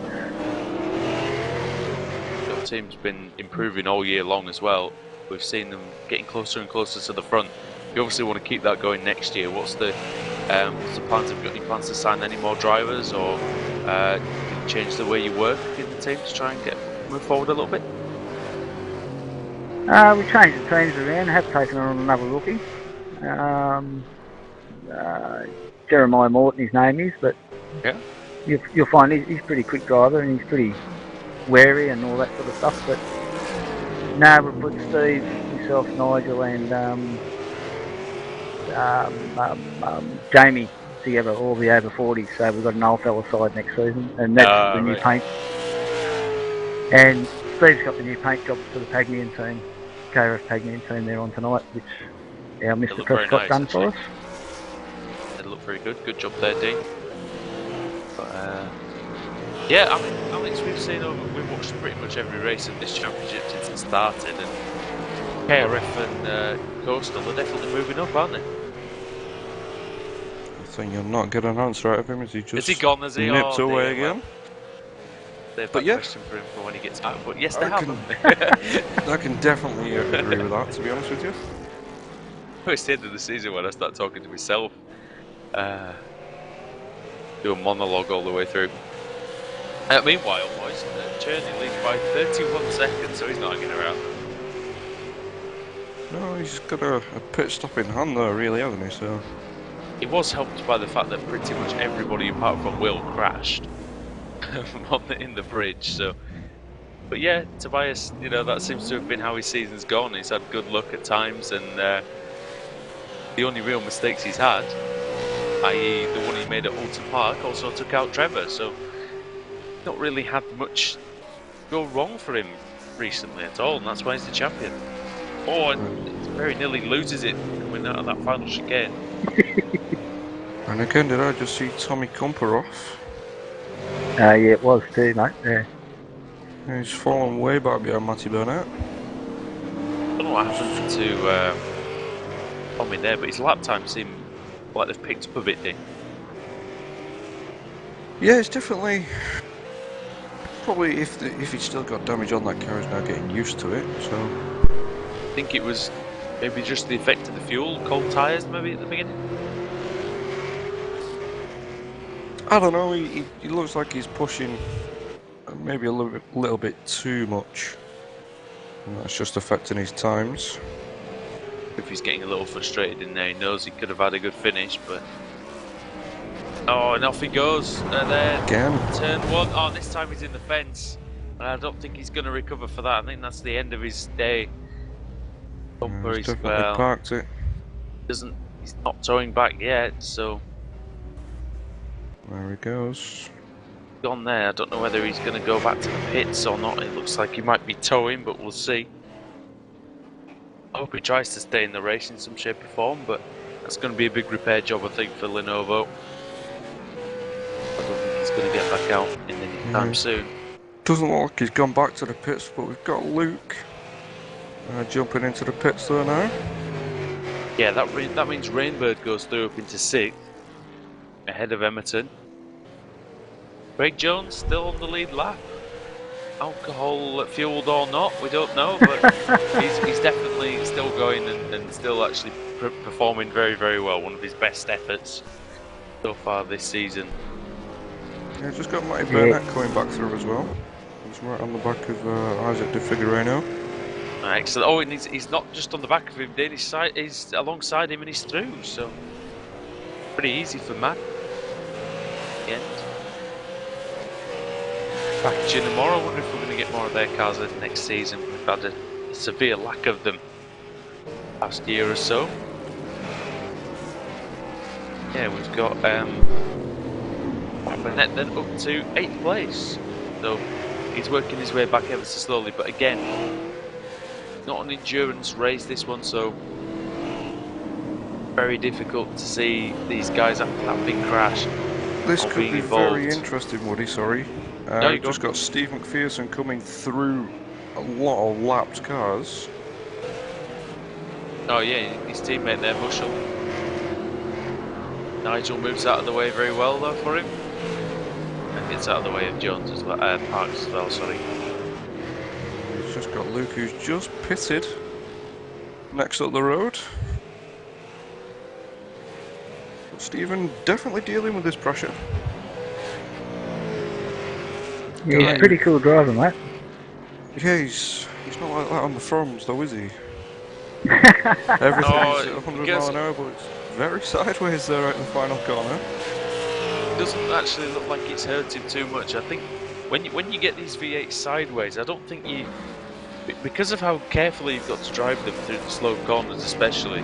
Speaker 2: team's been improving all year long as well. We've seen them getting closer and closer to the front. You obviously want to keep that going next year. What's the plans? Have you got any plans to sign any more drivers, or change the way you work in the team to try and move forward a little bit?
Speaker 3: We changed the teams around, have taken on another rookie. Jeremiah Morton, his name is, but
Speaker 2: Yeah.
Speaker 3: you'll find he's a pretty quick driver and he's pretty wary and all that sort of stuff. But no, we put Steve, myself, Nigel, and Jamie together, all the over 40s. So we've got an old fella side next season, and that's the new
Speaker 2: Right.
Speaker 3: paint. And Steve's got the new paint job for the Pagnian team, KRF Pagnian team there on tonight, which our Mr.
Speaker 2: look very
Speaker 3: Prescott
Speaker 2: nice,
Speaker 3: done for us.
Speaker 2: They look very good. Good job there, Dean. But yeah, I mean, Alex, we've watched pretty much every race of this championship since it started, and KRF and Coastal are definitely moving up, aren't they?
Speaker 4: I think you'll not get an answer out of him as he just
Speaker 2: Is he gone? Has he?
Speaker 4: nipped
Speaker 2: Oh,
Speaker 4: away
Speaker 2: dear,
Speaker 4: again.
Speaker 2: Save
Speaker 4: But
Speaker 2: that
Speaker 4: yeah.
Speaker 2: question for him for when he gets back. But yes, they
Speaker 4: I
Speaker 2: have.
Speaker 4: I can definitely agree with that, to be honest with you.
Speaker 2: It's the end of the season when I start talking to myself. Do a monologue all the way through. Meanwhile, boys, Cherney leads by 31 seconds, so he's not hanging around.
Speaker 4: No, he's got a pit stop in hand though, really, hasn't he? So
Speaker 2: He was helped by the fact that pretty much everybody apart from Will crashed in the bridge. So, but yeah, Tobias, that seems to have been how his season's gone. He's had good luck at times, and the only real mistakes he's had, i.e. the one he made at Alton Park, also took out Trevor. So, not really had much go wrong for him recently at all, and that's why he's the champion. Oh, and very nearly loses it coming out of that final chicane.
Speaker 4: and again, did I just see Tommy Cumper off?
Speaker 3: Yeah, it was too, mate. Yeah.
Speaker 4: He's fallen way back behind Matty Burnett.
Speaker 2: I don't know what happened to Tommy there, but his lap time seemed like they've picked up a bit, Dean.
Speaker 4: Yeah, it's definitely probably if he's still got damage on that car, he's now getting used to it. So
Speaker 2: I think it was maybe just the effect of the fuel, cold tyres maybe at the beginning.
Speaker 4: I don't know. He looks like he's pushing maybe a little bit too much. And that's just affecting his times.
Speaker 2: If he's getting a little frustrated in there, he knows he could have had a good finish, but oh, and off he goes. And then
Speaker 4: Again.
Speaker 2: turn one. Oh, this time he's in the fence. And I don't think he's going to recover for that. I think that's the end of his day. Bumper
Speaker 4: He's
Speaker 2: as
Speaker 4: definitely
Speaker 2: well.
Speaker 4: parked it.
Speaker 2: He's not towing back yet, so
Speaker 4: There he goes.
Speaker 2: gone there. I don't know whether he's going to go back to the pits or not. It looks like he might be towing, but we'll see. I hope he tries to stay in the race in some shape or form, but that's going to be a big repair job, I think, for Lenovo. I don't think he's going to get back out in any time soon.
Speaker 4: Doesn't look like he's gone back to the pits, but we've got Luke jumping into the pits there now.
Speaker 2: Yeah, that means Rainbird goes through up into 6th, ahead of Emerton. Craig Jones still on the lead lap. Alcohol fueled or not, we don't know, but he's definitely still going and still actually performing very, very well. One of his best efforts so far this season.
Speaker 4: Yeah, just got Matty Burnett coming back through as well. He's right on the back of Isaac De Figueiredo.
Speaker 2: Excellent. Oh, and he's not just on the back of him, Dean. He's alongside him and he's through, so pretty easy for Matt. The end. Packaging tomorrow. I wonder if we're going to get more of their cars next season. We've had a severe lack of them last year or so. Yeah, we've got Burnett then up to 8th place. So he's working his way back ever so slowly, but again, not an endurance race this one, so very difficult to see these guys after that big crash.
Speaker 4: This
Speaker 2: Not
Speaker 4: could
Speaker 2: being
Speaker 4: be
Speaker 2: involved.
Speaker 4: very interesting, Woody, sorry.
Speaker 2: No, you
Speaker 4: just
Speaker 2: go.
Speaker 4: got Steve McPherson coming through a lot of lapped cars.
Speaker 2: Oh yeah, his teammate there, Bushell. Nigel moves out of the way very well though for him. And gets out of the way of Jones as well, Parks as well, sorry.
Speaker 4: Got Luke who's just pitted next up the road. But Stephen definitely dealing with this pressure.
Speaker 3: Yeah, he's a pretty cool driver, mate.
Speaker 4: Yeah, he's not like that on the froms though, is he? Everything's
Speaker 2: Oh,
Speaker 4: at 100
Speaker 2: because
Speaker 4: mile an hour, but it's very sideways there right in the final corner.
Speaker 2: it doesn't actually look like it's hurt him too much. I think when you get these V8 sideways, I don't think because of how carefully you've got to drive them through the slow corners especially,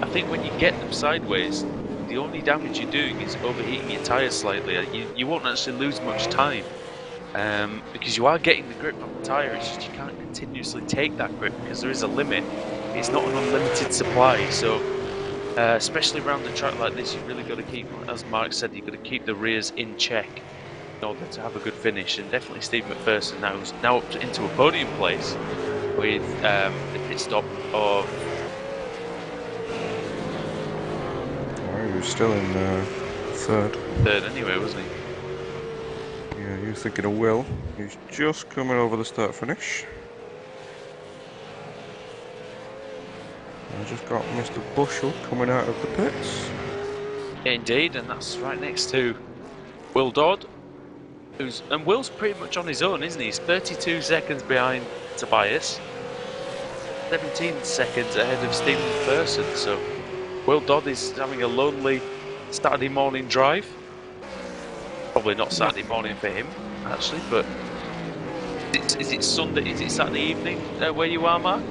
Speaker 2: I think when you get them sideways, the only damage you're doing is overheating your tyres slightly. You won't actually lose much time. Because you are getting the grip on the tyre, it's just you can't continuously take that grip because there is a limit. It's not an unlimited supply, so especially around a track like this, you've really got to keep, as Mark said, you've got to keep the rears in check in order to have a good finish. And definitely Steve McPherson now up into a podium place with the pit stop of.
Speaker 4: Oh, he was still in third.
Speaker 2: Third anyway, wasn't he?
Speaker 4: Yeah, you're thinking of Will. He's just coming over the start finish. I just got Mr. Bushell coming out of the pits.
Speaker 2: Indeed, and that's right next to Will Dodd. And Will's pretty much on his own, isn't he? He's 32 seconds behind Tobias, 17 seconds ahead of Stephen McPherson. So Will Dodd is having a lonely Saturday morning drive. Probably not Saturday morning for him, actually, but is it Sunday? Is it Saturday evening where you are, Mark?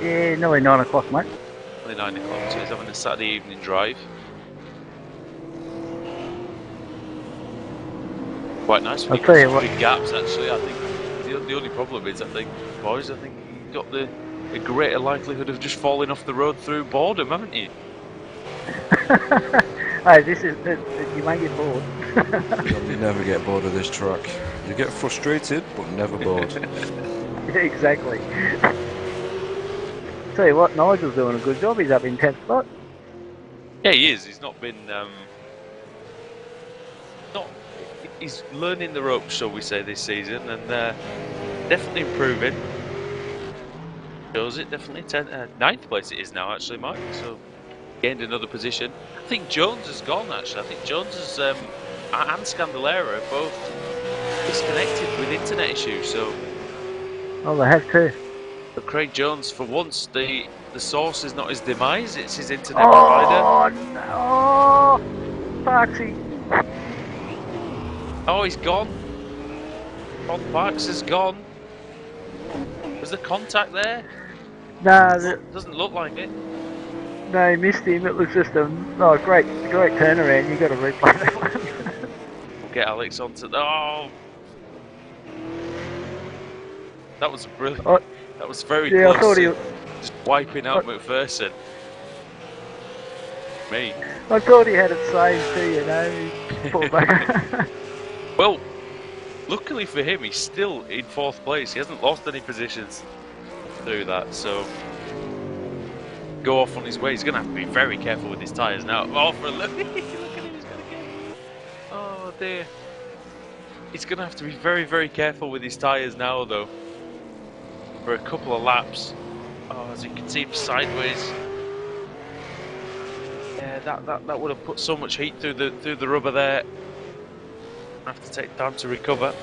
Speaker 3: Yeah, nearly 9 o'clock, mate.
Speaker 2: Only 9 o'clock, so he's having a Saturday evening drive. Quite nice.
Speaker 3: I'll tell you what.
Speaker 2: Big gaps, actually. I think the only problem is, boys, I think you've got the greater likelihood of just falling off the road through boredom, haven't you?
Speaker 3: Hey, you may get bored.
Speaker 4: You never get bored of this track. You get frustrated, but never bored.
Speaker 3: Yeah, exactly. Tell you what, Nigel's doing a good job. He's up in 10th spot.
Speaker 2: Yeah, he is. He's not been. He's learning the ropes, shall we say, this season, and definitely improving. Shows it, definitely. 9th place it is now, actually, Mike. So gained another position. I think Jones has gone, actually. I think Jones has, and Scandalera are both disconnected with internet issues. So.
Speaker 3: Oh, they have too.
Speaker 2: But Craig Jones, for once, the source is not his demise; it's his internet provider.
Speaker 3: Oh no! Parksy.
Speaker 2: Oh, he's gone. Ron Parks is gone. Was there contact there?
Speaker 3: No,
Speaker 2: Doesn't look like it.
Speaker 3: no, he missed him. It was just a great turnaround. You got to replay that one.
Speaker 2: We'll get Alex onto. Oh, that was brilliant.
Speaker 3: Oh,
Speaker 2: that was very
Speaker 3: yeah,
Speaker 2: close.
Speaker 3: I thought
Speaker 2: To just wiping out McPherson. Me.
Speaker 3: I thought he had it saved too. You know. He pulled back.
Speaker 2: Well, luckily for him, he's still in 4th place. He hasn't lost any positions through that, so go off on his way. He's going to have to be very careful with his tyres now. Oh, for a look. Look at him, he's going to get. Oh dear. He's going to have to be very, very careful with his tyres now, though, for a couple of laps. Oh, as you can see, sideways. Yeah, that would have put so much heat through the rubber there. Have to take time to recover.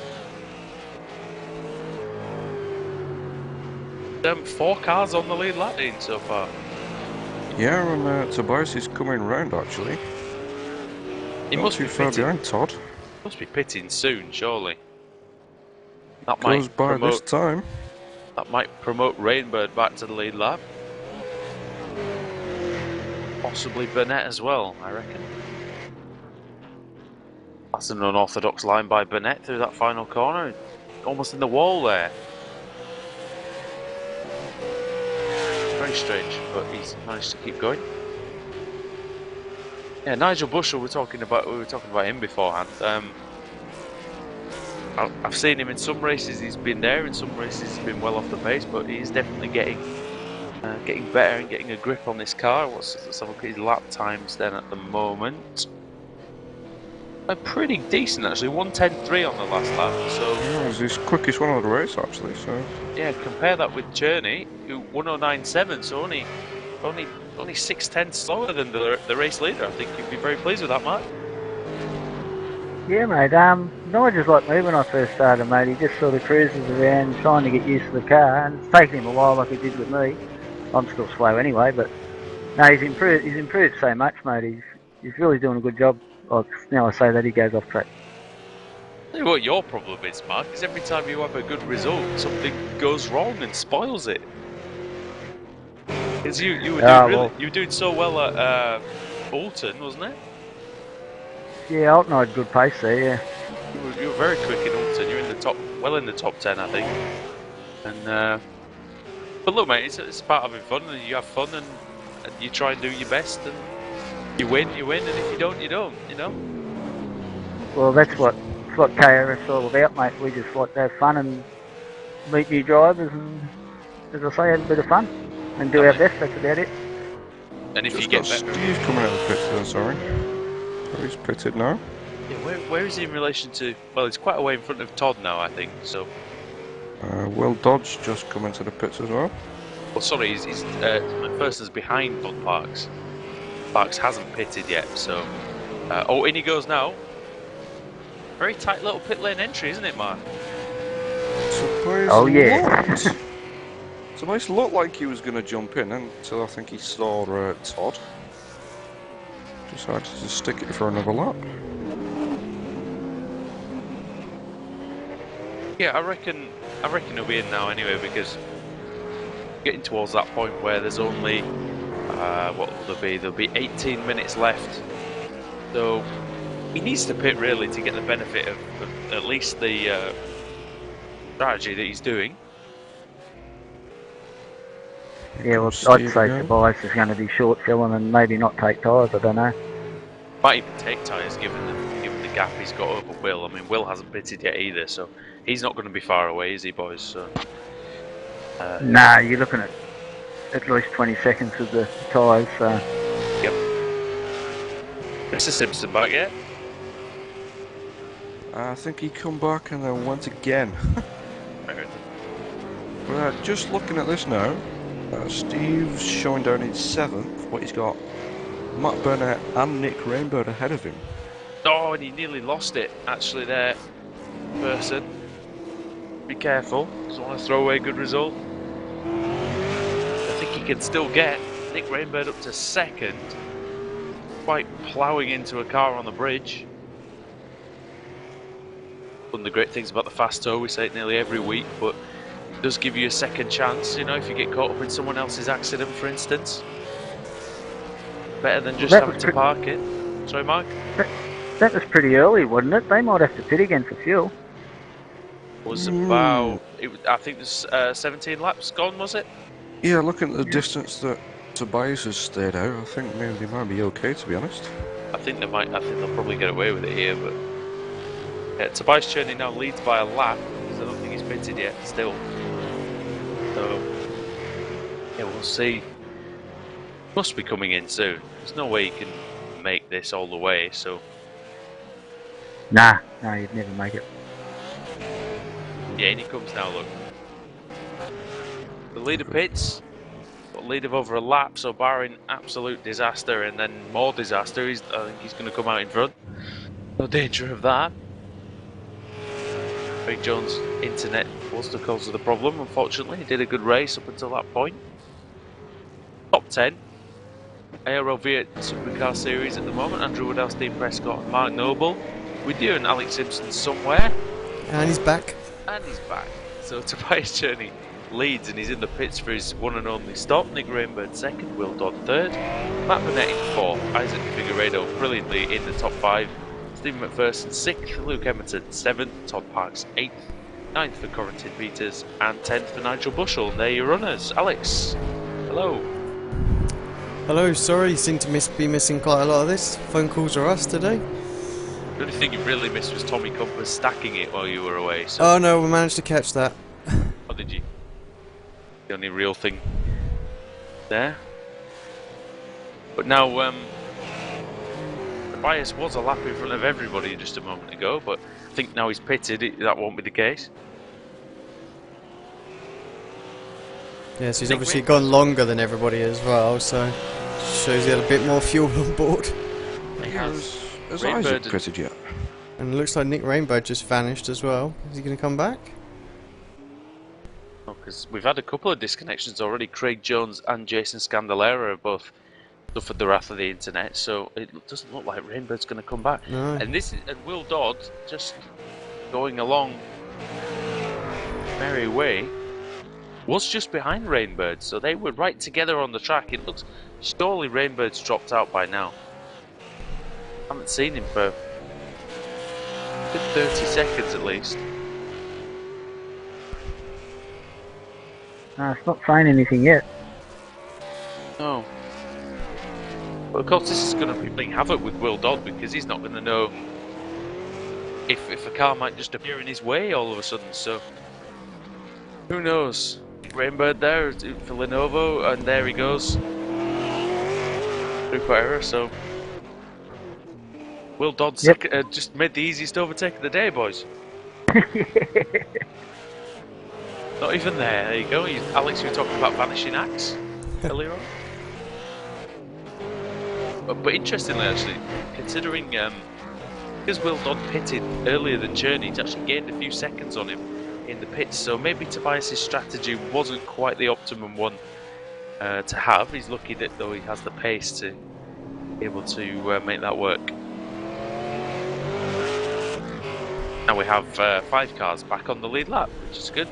Speaker 2: 4 cars on the lead lap in so far.
Speaker 4: Yeah, and Tobias is coming round actually.
Speaker 2: He
Speaker 4: Not
Speaker 2: must
Speaker 4: too
Speaker 2: be
Speaker 4: far
Speaker 2: pitting.
Speaker 4: behind Todd.
Speaker 2: Must be pitting soon, surely. That
Speaker 4: Goes
Speaker 2: might
Speaker 4: by this
Speaker 2: promote.
Speaker 4: time.
Speaker 2: That might promote Rainbird back to the lead lap. Possibly Burnett as well, I reckon. That's an unorthodox line by Burnett through that final corner. Almost in the wall there. Very strange, but he's managed to keep going. Yeah, Nigel Bushell, we were talking about him beforehand. I've seen him in some races, he's been there, in some races he's been well off the pace, but he's definitely getting better and getting a grip on this car. Let's have a look at his lap times then at the moment. Pretty decent actually, 1:10.3 on the last lap. So
Speaker 4: Yeah, it was his quickest one of the race actually. So
Speaker 2: yeah, compare that with Cherney, who 1:09.7, so only 6 tenths slower than the race leader. I think you'd be very pleased with that, Mark.
Speaker 3: Yeah, mate. Nigel's like me when I first started, mate. He just sort of cruises around trying to get used to the car, and it's taken him a while, like it did with me. I'm still slow anyway, but no, he's improved. He's improved so much, mate. He's really doing a good job. Like now, I say that he goes off track.
Speaker 2: Tell you what your problem is, Mark, is every time you have a good result, something goes wrong and spoils it. Because you were doing you were doing so well at Bolton, wasn't it?
Speaker 3: Yeah, Alton had good pace there. Yeah.
Speaker 2: You were very quick in Bolton. You're in the top, well in the top 10, I think. And but look, mate, it's about having fun, and you have fun, and you try and do your best, and you win, and if you don't, you don't. You know.
Speaker 3: Well, that's what KRF's all about, mate. We just like to have fun and meet new drivers, and as I say, have a bit of fun and do our best. That's about it.
Speaker 2: And if
Speaker 4: just
Speaker 2: you get
Speaker 4: got
Speaker 2: better,
Speaker 4: Steve coming out of the pits there. Sorry, oh, he's pitted now.
Speaker 2: yeah, where is he in relation to? Well, he's quite a way in front of Todd now, I think. So.
Speaker 4: Will Dodge just come into the pits as well.
Speaker 2: Well, sorry, he's McPherson's behind Todd Parks. Parks hasn't pitted yet, so. Oh, in he goes now. Very tight little pit lane entry, isn't it, Mark?
Speaker 3: Oh yeah.
Speaker 4: Surprise looked like he was going to jump in until I think he saw Todd. Decided to stick it for another lap.
Speaker 2: Yeah, I reckon he'll be in now anyway, because getting towards that point where there's only what will there be? There'll be 18 minutes left. So he needs to pit really to get the benefit of at least the strategy that he's doing.
Speaker 3: Yeah, well, I'd say Tobias is going to be short filling and maybe not take tyres. I don't know.
Speaker 2: Might even take tyres given the gap he's got over Will. I mean, Will hasn't pitted yet either, so he's not going to be far away, is he, boys? So,
Speaker 3: nah, you're looking at least 20 seconds with the tyres. So.
Speaker 2: Yep. Mr. Simpson back yet?
Speaker 4: I think he come back and then went again. But just looking at this now, Steve's showing down in 7th, but he's got Matt Burnett and Nick Rainbird ahead of him.
Speaker 2: Oh, and he nearly lost it, actually, there, person. Be careful, doesn't want to throw away a good result. I think he can still get Nick Rainbird up to 2nd, quite ploughing into a car on the bridge. One of the great things about the fast tow, we say it nearly every week, but it does give you a second chance, you know, if you get caught up in someone else's accident, for instance. Better than just having to park it. Sorry, Mark?
Speaker 3: That was pretty early, wasn't it? They might have to pit again for fuel.
Speaker 2: Was about, I think there's 17 laps gone, was it?
Speaker 4: Yeah, looking at the distance that Tobias has stayed out, I think maybe they might be okay, to be honest.
Speaker 2: I think they'll probably get away with it here, but yeah, Tobias Cherney now leads by a lap because I don't think he's pitted yet still. So yeah, we'll see. Must be coming in soon. There's no way he can make this all the way. So
Speaker 3: Nah, you'd never make it.
Speaker 2: yeah, and he comes now. Look, the leader pits. Got a lead of over a lap, so barring absolute disaster and then more disaster, I think he's going to come out in front. No danger of that. Craig Jones' internet was the cause of the problem, unfortunately. He did a good race up until that point. Top 10. ARLTV SuperCar Series at the moment. Andrew Woodhouse, Dean Prescott and Mark Noble with you, and Alex Simpson somewhere.
Speaker 1: And he's back.
Speaker 2: And he's back. So Tobias Cherney leads and he's in the pits for his one and only stop. Nick Rainbird 2nd, Will Dodd 3rd, Matt Burnett in 4th, Isaac Figueiredo brilliantly in the top 5, Stephen McPherson 6th, Luke Emerton 7th, Todd Parks 8th, 9th for Corentin Peters, and 10th for Nigel Bushell. They're your runners. Alex, hello.
Speaker 1: Hello, sorry, you seem to be missing quite a lot of this. Phone calls are us today.
Speaker 2: The only thing you really missed was Tommy Compass stacking it while you were away. So.
Speaker 1: Oh no, we managed to catch that.
Speaker 2: Oh, did you? The only real thing there. But now Tobias was a lap in front of everybody just a moment ago, but I think now he's pitted, that won't be the case.
Speaker 1: Yes, he's obviously gone longer than everybody as well, so shows he had a bit more fuel on board.
Speaker 2: He has.
Speaker 4: Has Isaac pitted yet?
Speaker 1: And it looks like Nick Rainbird just vanished as well. Is he going to come back?
Speaker 2: Because we've had a couple of disconnections already. Craig Jones and Jason Scandalera have both suffered the wrath of the internet, so it doesn't look like Rainbird's going to come back.
Speaker 1: No.
Speaker 2: And Will Dodd just going along merry way was just behind Rainbird, so they were right together on the track. It looks surely Rainbird's dropped out by now. I haven't seen him for a good 30 seconds at least.
Speaker 3: No, it's not saying anything yet.
Speaker 2: No. But of course this is going to be playing havoc with Will Dodd, because he's not going to know if a car might just appear in his way all of a sudden, so who knows. Rainbird there for Lenovo, and there he goes. Super error, so Will Dodd just made the easiest overtake of the day, boys. Not even there you go. Alex, you were talking about vanishing acts earlier on. But interestingly, actually, considering because Will Dodd pitted earlier than Cherney, he's actually gained a few seconds on him in the pits, so maybe Tobias's strategy wasn't quite the optimum one to have. He's lucky that though he has the pace to be able to make that work. Now we have 5 cars back on the lead lap, which is good.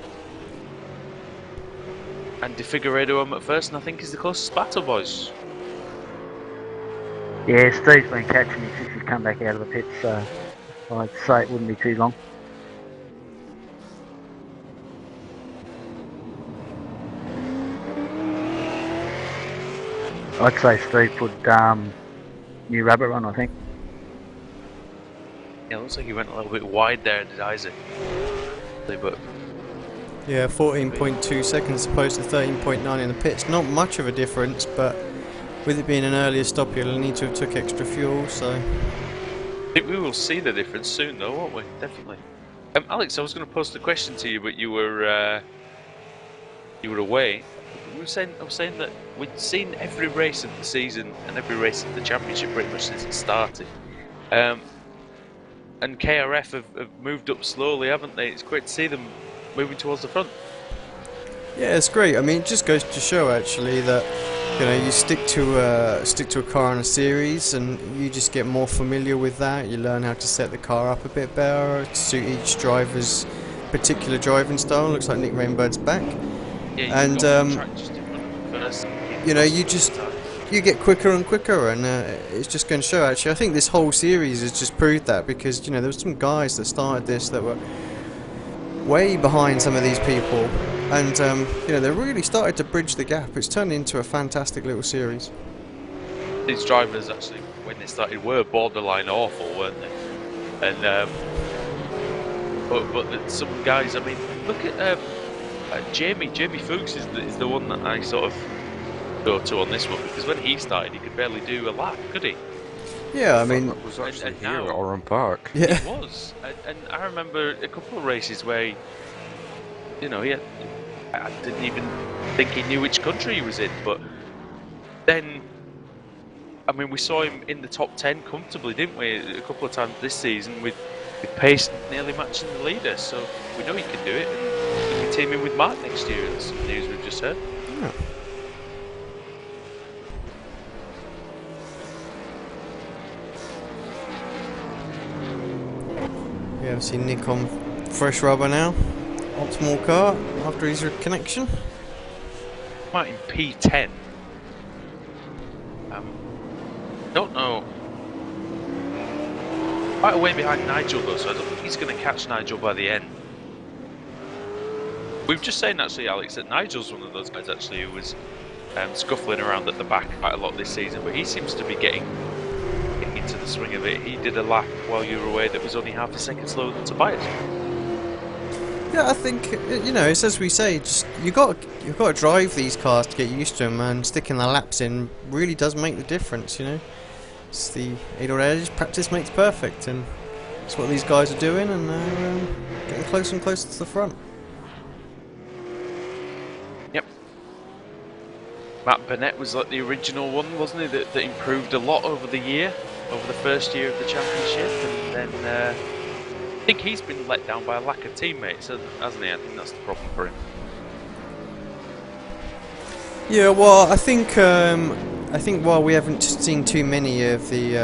Speaker 2: And De Figueiredo at first, and I think is the closest battle, boys.
Speaker 3: Yeah, Steve's been catching me since he's come back out of the pits, so I'd say it wouldn't be too long. I'd say Steve put new rabbit on, I think.
Speaker 2: Yeah, it looks like he went a little bit wide there, did Isaac? But
Speaker 1: Yeah, 14.2 seconds opposed to 13.9 in the pits. Not much of a difference, but with it being an earlier stop, you'll need to have took extra fuel, so
Speaker 2: I think we will see the difference soon, though, won't we? Definitely. Alex, I was going to post a question to you, but you were away. I was saying that we'd seen every race of the season and every race of the championship pretty much since it started. And KRF have moved up slowly, haven't they? It's great to see them moving towards the front.
Speaker 1: yeah, it's great. I mean, it just goes to show actually that you stick to a car in a series, and you just get more familiar with that. You learn how to set the car up a bit better to suit each driver's particular driving style. Looks like Nick Rainbird's back,
Speaker 2: Yeah,
Speaker 1: and you get quicker and quicker, and it's just going to show. Actually, I think this whole series has just proved that, because there were some guys that started this that were way behind some of these people, and they really started to bridge the gap. It's turned into a fantastic little series.
Speaker 2: These drivers actually, when they started, were borderline awful, weren't they? And but some guys, I mean, look at Jamie Fuchs is the one that I sort of go to on this one, because when he started, he could barely do a lap, could he?
Speaker 1: Yeah, I mean,
Speaker 4: that was actually
Speaker 2: and
Speaker 4: here
Speaker 2: now,
Speaker 4: at Oran Park.
Speaker 1: yeah,
Speaker 2: He was, and I remember a couple of races where I didn't even think he knew which country he was in, but then, I mean, we saw him in the top 10 comfortably, didn't we, a couple of times this season, with pace nearly matching the leader, so we know he can do it, and he'll be teaming with Mark next year, that's some news we've just heard.
Speaker 1: yeah. Yeah, I've seen Nick on fresh rubber now. Optimal car after his connection.
Speaker 2: Martin P10. Don't know. Quite a way behind Nigel though, so I don't think he's going to catch Nigel by the end. We've just saying actually, Alex, that Nigel's one of those guys actually who was scuffling around at the back quite a lot this season, but he seems to be getting into the swing of it. He did a lap while you were away that was only half a second slower than Tobias.
Speaker 1: Yeah, I think it's as we say. Just you've got to drive these cars to get used to them, and sticking the laps in really does make the difference. It's the old adage, practice makes perfect, and that's what these guys are doing, and they're getting closer and closer to the front.
Speaker 2: Yep. Matt Burnett was like the original one, wasn't he? That improved a lot over the first year of the championship, and then I think he's been let down by a lack of teammates, hasn't he? I think that's the problem for him.
Speaker 1: Yeah, well, I think while we haven't seen too many of the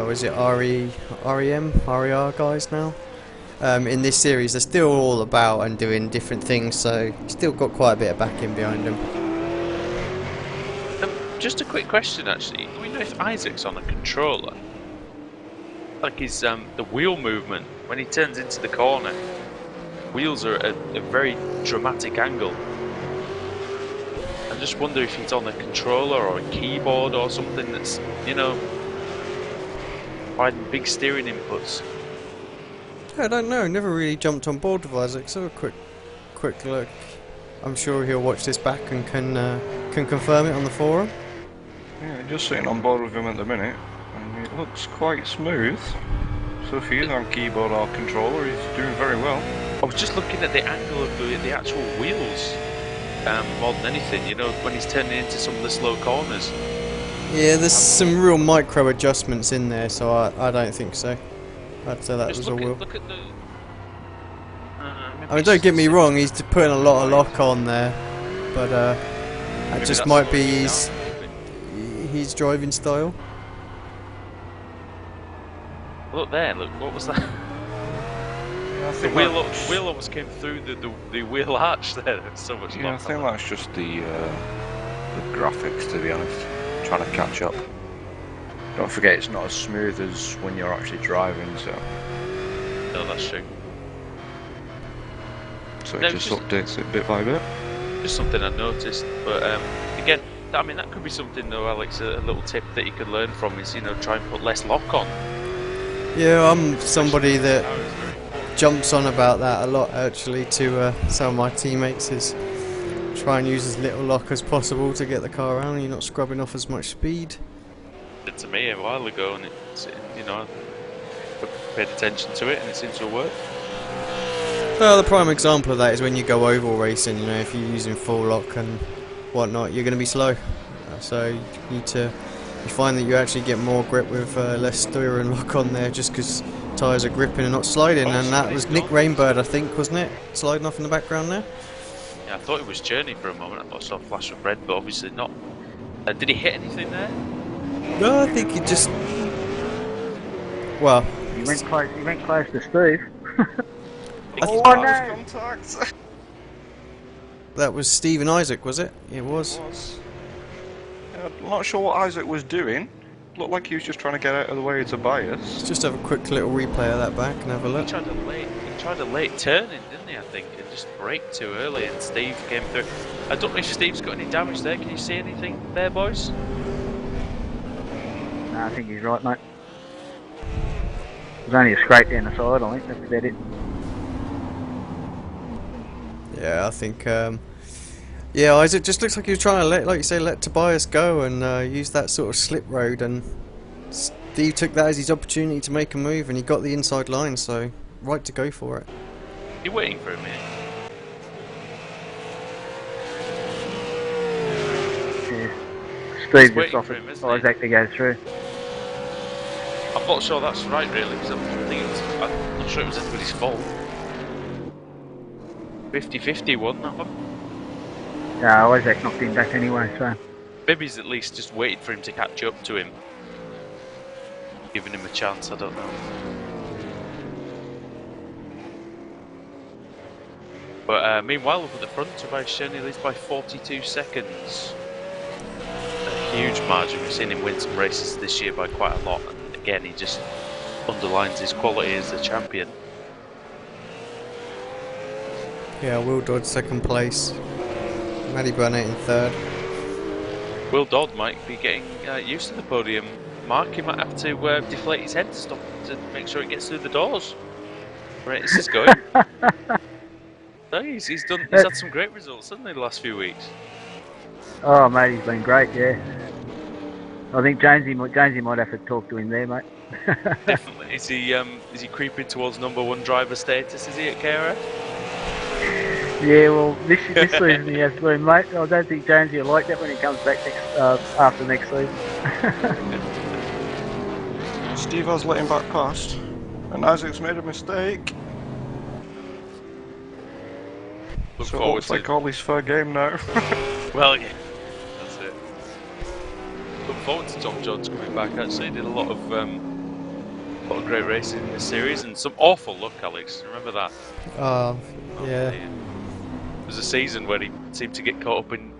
Speaker 1: is it RER guys now? In this series, they're still all about and doing different things, so he's still got quite a bit of backing behind him.
Speaker 2: Just a quick question, actually. Do we know if Isaac's on a controller? Like his the wheel movement when he turns into the corner, wheels are at a very dramatic angle. I just wonder if he's on a controller or a keyboard or something that's, you know, providing big steering inputs.
Speaker 1: I don't know. Never really jumped on board with Isaac. So a quick look. I'm sure he'll watch this back and can confirm it on the forum.
Speaker 4: Yeah, just sitting on board with him at the minute, and it looks quite smooth. So if he is on keyboard or controller, he's doing very well.
Speaker 2: I was just looking at the angle of the actual wheels, more than anything. You know, when he's turning into some of the slow corners.
Speaker 1: Yeah, there's some real micro adjustments in there, so I don't think so. I'd say that was a wheel.
Speaker 2: Look at the.
Speaker 1: I mean, don't get me wrong, he's putting a lot of lock on there, but that just might be his driving style.
Speaker 2: Look there, look, what was that?
Speaker 4: Yeah, I
Speaker 2: The
Speaker 4: think
Speaker 2: wheel almost came through the wheel arch there. There's so much
Speaker 4: yeah, I
Speaker 2: lock
Speaker 4: think
Speaker 2: on
Speaker 4: that's just the graphics, to be honest. Trying to catch up. Don't forget, it's not as smooth as when you're actually driving, so.
Speaker 2: No, that's true.
Speaker 4: So
Speaker 2: No,
Speaker 4: it just updates it bit by bit.
Speaker 2: Just something I noticed, but again, I mean that could be something though, Alex. A little tip that you could learn from is, you know, try and put less lock on.
Speaker 1: Yeah, I'm somebody that jumps on about that a lot actually to some of my teammates, is try and use as little lock as possible to get the car around. You're not scrubbing off as much speed.
Speaker 2: Did to me a while ago, and it's, you know, I paid attention to it, and it seems to work.
Speaker 1: Well, the prime example of that is when you go oval racing. You know, if you're using full lock and whatnot, you're going to be slow. So you need to. You find that you actually get more grip with less steering lock on there, just because tyres are gripping and not sliding. And that was Nick Rainbird, I think, wasn't it? Sliding off in the background there.
Speaker 2: Yeah, I thought it was Journey for a moment. I thought I saw a flash of red, but obviously not. Did he hit anything there?
Speaker 1: No, I think he just. Well,
Speaker 3: He went close to Steve.
Speaker 4: Oh
Speaker 3: no!
Speaker 4: Contact.
Speaker 1: that was Stephen Isaac, was it? It was.
Speaker 4: Yeah, I'm not sure what Isaac was doing. Looked like he was just trying to get out of the way to bias.
Speaker 1: Let's just have a quick little replay of that back and have a look.
Speaker 2: He tried a late turning, didn't he? I think, and just braked too early, and Steve came through. I don't know if Steve's got any damage there. Can you see anything there, boys?
Speaker 3: No, I think he's right, mate. There's only a scrape down the side, I think. That's about it.
Speaker 1: Yeah, I think. Yeah, Isaac just looks like he was trying to let, like you say, let Tobias go and use that sort of slip road, and Steve took that as his opportunity to make a move, and he got the inside line, so right to go for it.
Speaker 2: You're waiting for him here.
Speaker 3: Yeah. Steve just
Speaker 2: waiting
Speaker 3: offered
Speaker 2: for him, isn't he?
Speaker 3: Isaac to go through.
Speaker 2: I'm not sure that's right, really, because I'm not sure it was anybody's fault. 50-50 won that one.
Speaker 3: Yeah, Isaac knocked him back anyway, so.
Speaker 2: Maybe he's at least just waited for him to catch up to him. Giving him a chance, I don't know. But meanwhile, up at the front, Tobias Sherney leads by 42 seconds. A huge margin. We've seen him win some races this year by quite a lot. And again, he just underlines his quality as a champion.
Speaker 1: Yeah, Will Dodd second place, Matty Burnett in third.
Speaker 2: Will Dodd might be getting used to the podium. Mark, he might have to deflate his head to stop to make sure it gets through the doors. Right, this is going. No, he's had some great results, hasn't he, the last few weeks?
Speaker 3: Oh, mate, he's been great, yeah. I think Jonesy might have to talk to him there, mate.
Speaker 2: Definitely. Is he creeping towards #1 driver status? Is he at KRF?
Speaker 3: Yeah, well, this season he has been, mate. I don't think Jonesy will like that when he comes back after next season.
Speaker 4: Steve has let him back past, and Isaac's made a mistake.
Speaker 2: Look
Speaker 4: So it
Speaker 2: forward
Speaker 4: looks
Speaker 2: to
Speaker 4: like all is fair game now.
Speaker 2: Well, yeah, that's it. Look forward to Tom Jones coming back. Actually, did a lot of great racing in this series, and some awful luck, Alex. Remember that?
Speaker 1: Oh, yeah.
Speaker 2: There was a season where he seemed to get caught up in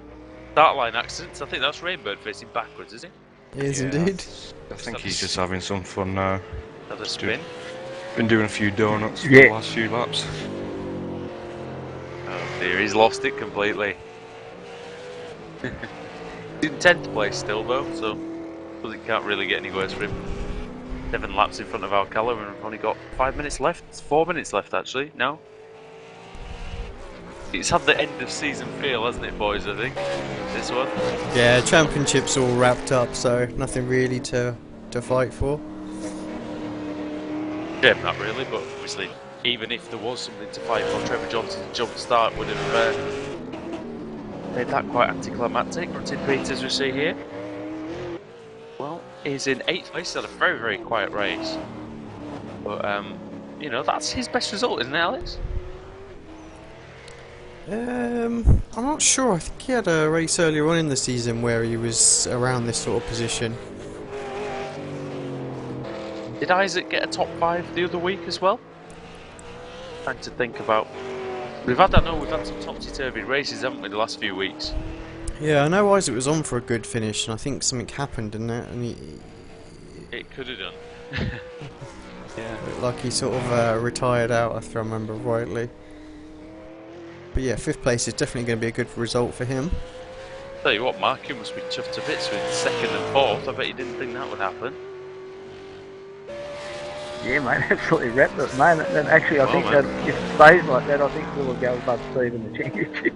Speaker 2: start line accidents. I think that's Rainbird facing backwards, is it?
Speaker 1: It is
Speaker 4: Yeah,
Speaker 1: indeed.
Speaker 4: I think he's just having some fun now.
Speaker 2: Another spin.
Speaker 4: Been doing a few donuts for
Speaker 3: Yeah.
Speaker 4: the last few laps.
Speaker 2: Oh dear, he's lost it completely. He's in 10th place still though, so it can't really get any worse for him. 7 laps in front of Alcala, and we've only got 5 minutes left. It's 4 minutes left actually, now. It's had the end of season feel, hasn't it, boys, I think, this one?
Speaker 1: Yeah, championship's all wrapped up, so nothing really to fight for.
Speaker 2: Yeah, not really, but obviously, even if there was something to fight for, Trevor Johnson's jump start would have made that quite anticlimactic. Martin Peters, we see here. Well, he's in 8th place, he's had a very, very quiet race. But, you know, that's his best result, isn't it, Alex?
Speaker 1: I'm not sure. I think he had a race earlier on in the season where he was around this sort of position.
Speaker 2: Did Isaac get a top 5 the other week as well? Trying to think about. We've had some topsy-turvy races, haven't we, the last few weeks?
Speaker 1: Yeah, I know Isaac was on for a good finish, and I think something happened in that, and
Speaker 2: It could have done. Yeah.
Speaker 1: looked like he sort of retired out, if I remember rightly. But yeah, 5th place is definitely going to be a good result for him.
Speaker 2: Tell you what, Markin must be chuffed to bits with 2nd and 4th. I bet he didn't think that would happen.
Speaker 3: Yeah, mate, absolutely wrapped at the moment. And actually, I
Speaker 2: Oh,
Speaker 3: think
Speaker 2: man.
Speaker 3: that if it stays like that, I think we'll go above Steve in the championship.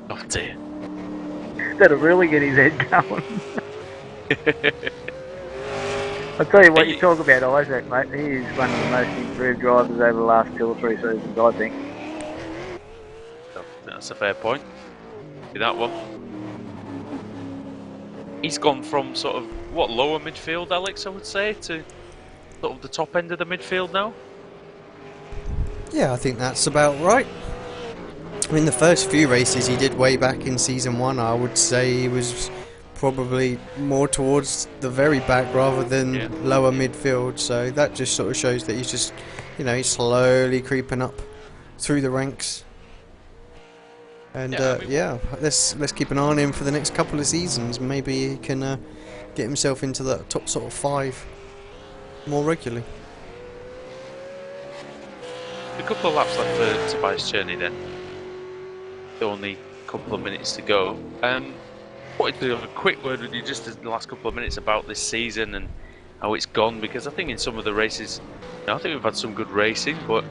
Speaker 2: Oh dear.
Speaker 3: That'll really get his head going. I tell you what,
Speaker 2: Hey.
Speaker 3: you talk about Isaac, mate. He is one of the most improved drivers over the last 2 or 3 seasons, I think.
Speaker 2: That's a fair point. See that one. He's gone from sort of, what, lower midfield, Alex, I would say, to sort of the top end of the midfield now?
Speaker 1: Yeah, I think that's about right. I mean, the first few races he did way back in season 1, I would say he was probably more towards the very back rather than lower midfield. So that just sort of shows that he's just, you know, he's slowly creeping up through the ranks. And let's keep an eye on him for the next couple of seasons. Maybe he can get himself into the top sort of 5 more regularly.
Speaker 2: A couple of laps left for Tobias Cherney then. Only a couple of minutes to go. Wanted to have a quick word with you just in the last couple of minutes about this season and how it's gone, because I think in some of the races, you know, I think we've had some good racing, but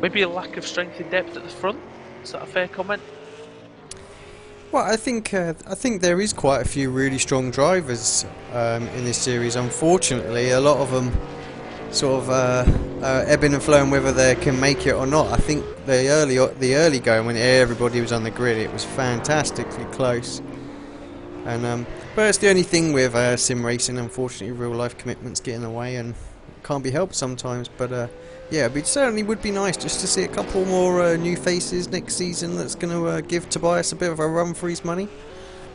Speaker 2: maybe a lack of strength in depth at the front. Is that a fair comment?
Speaker 1: Well, I think there is quite a few really strong drivers in this series. Unfortunately, a lot of them sort of ebbing and flowing whether they can make it or not. I think the early going when everybody was on the grid, it was fantastically close. And but it's the only thing with sim racing. Unfortunately, real life commitments get in the way and can't be helped sometimes. But yeah, it certainly would be nice just to see a couple more new faces next season. That's going to give Tobias a bit of a run for his money.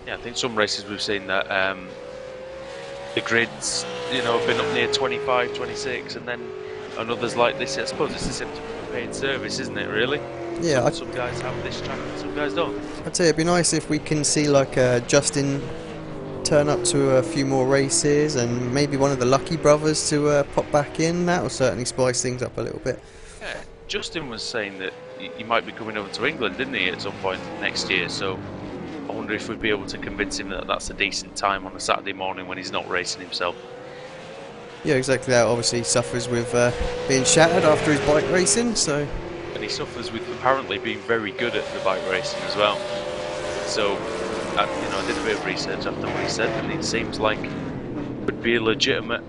Speaker 2: Yeah, I think some races we've seen that the grids, you know, have been up near 25, 26, and then on others like this, I suppose it's a symptom of paid service, isn't it, really?
Speaker 1: Yeah,
Speaker 2: Some guys have this track and some guys don't.
Speaker 1: I'd say it'd be nice if we can see like Justin turn up to a few more races, and maybe one of the Lucky brothers to pop back in. That will certainly spice things up a little bit.
Speaker 2: Yeah, Justin was saying that he might be coming over to England, didn't he, at some point next year, so I wonder if we'd be able to convince him that that's a decent time on a Saturday morning when he's not racing himself.
Speaker 1: Yeah, exactly that. Obviously, he suffers with being shattered after his bike racing, so.
Speaker 2: And he suffers with apparently being very good at the bike racing as well. So I did a bit of research after what he said, and it seems like would be a legitimate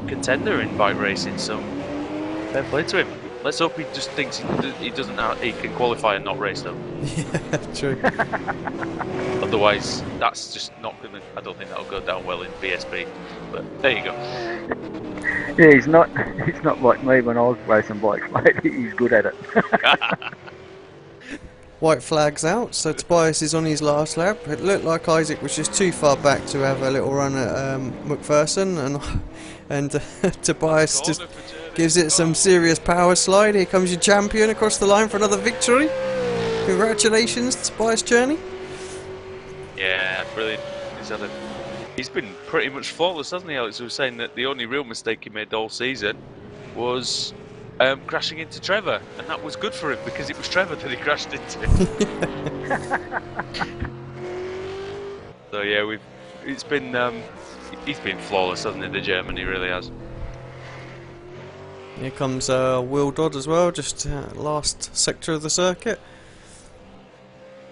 Speaker 2: contender in bike racing. So fair play to him. Let's hope he just thinks he can qualify and not race though.
Speaker 1: Yeah, true.
Speaker 2: Otherwise, that's just not gonna. I don't think that'll go down well in VSB. But there you go.
Speaker 3: Yeah, he's not like me when I was racing bikes, mate. He's good at it.
Speaker 1: White flag's out, so Tobias is on his last lap. It looked like Isaac was just too far back to have a little run at McPherson, and Tobias just gives it some serious power slide. Here comes your champion across the line for another victory. Congratulations, Tobias Journey.
Speaker 2: Yeah, brilliant. He's been pretty much flawless, hasn't he, Alex? We were saying that the only real mistake he made all season was crashing into Trevor, and that was good for him because it was Trevor that he crashed into. So yeah, he's been flawless, hasn't he? The German, he really has.
Speaker 1: Here comes Will Dodd as well, just last sector of the circuit.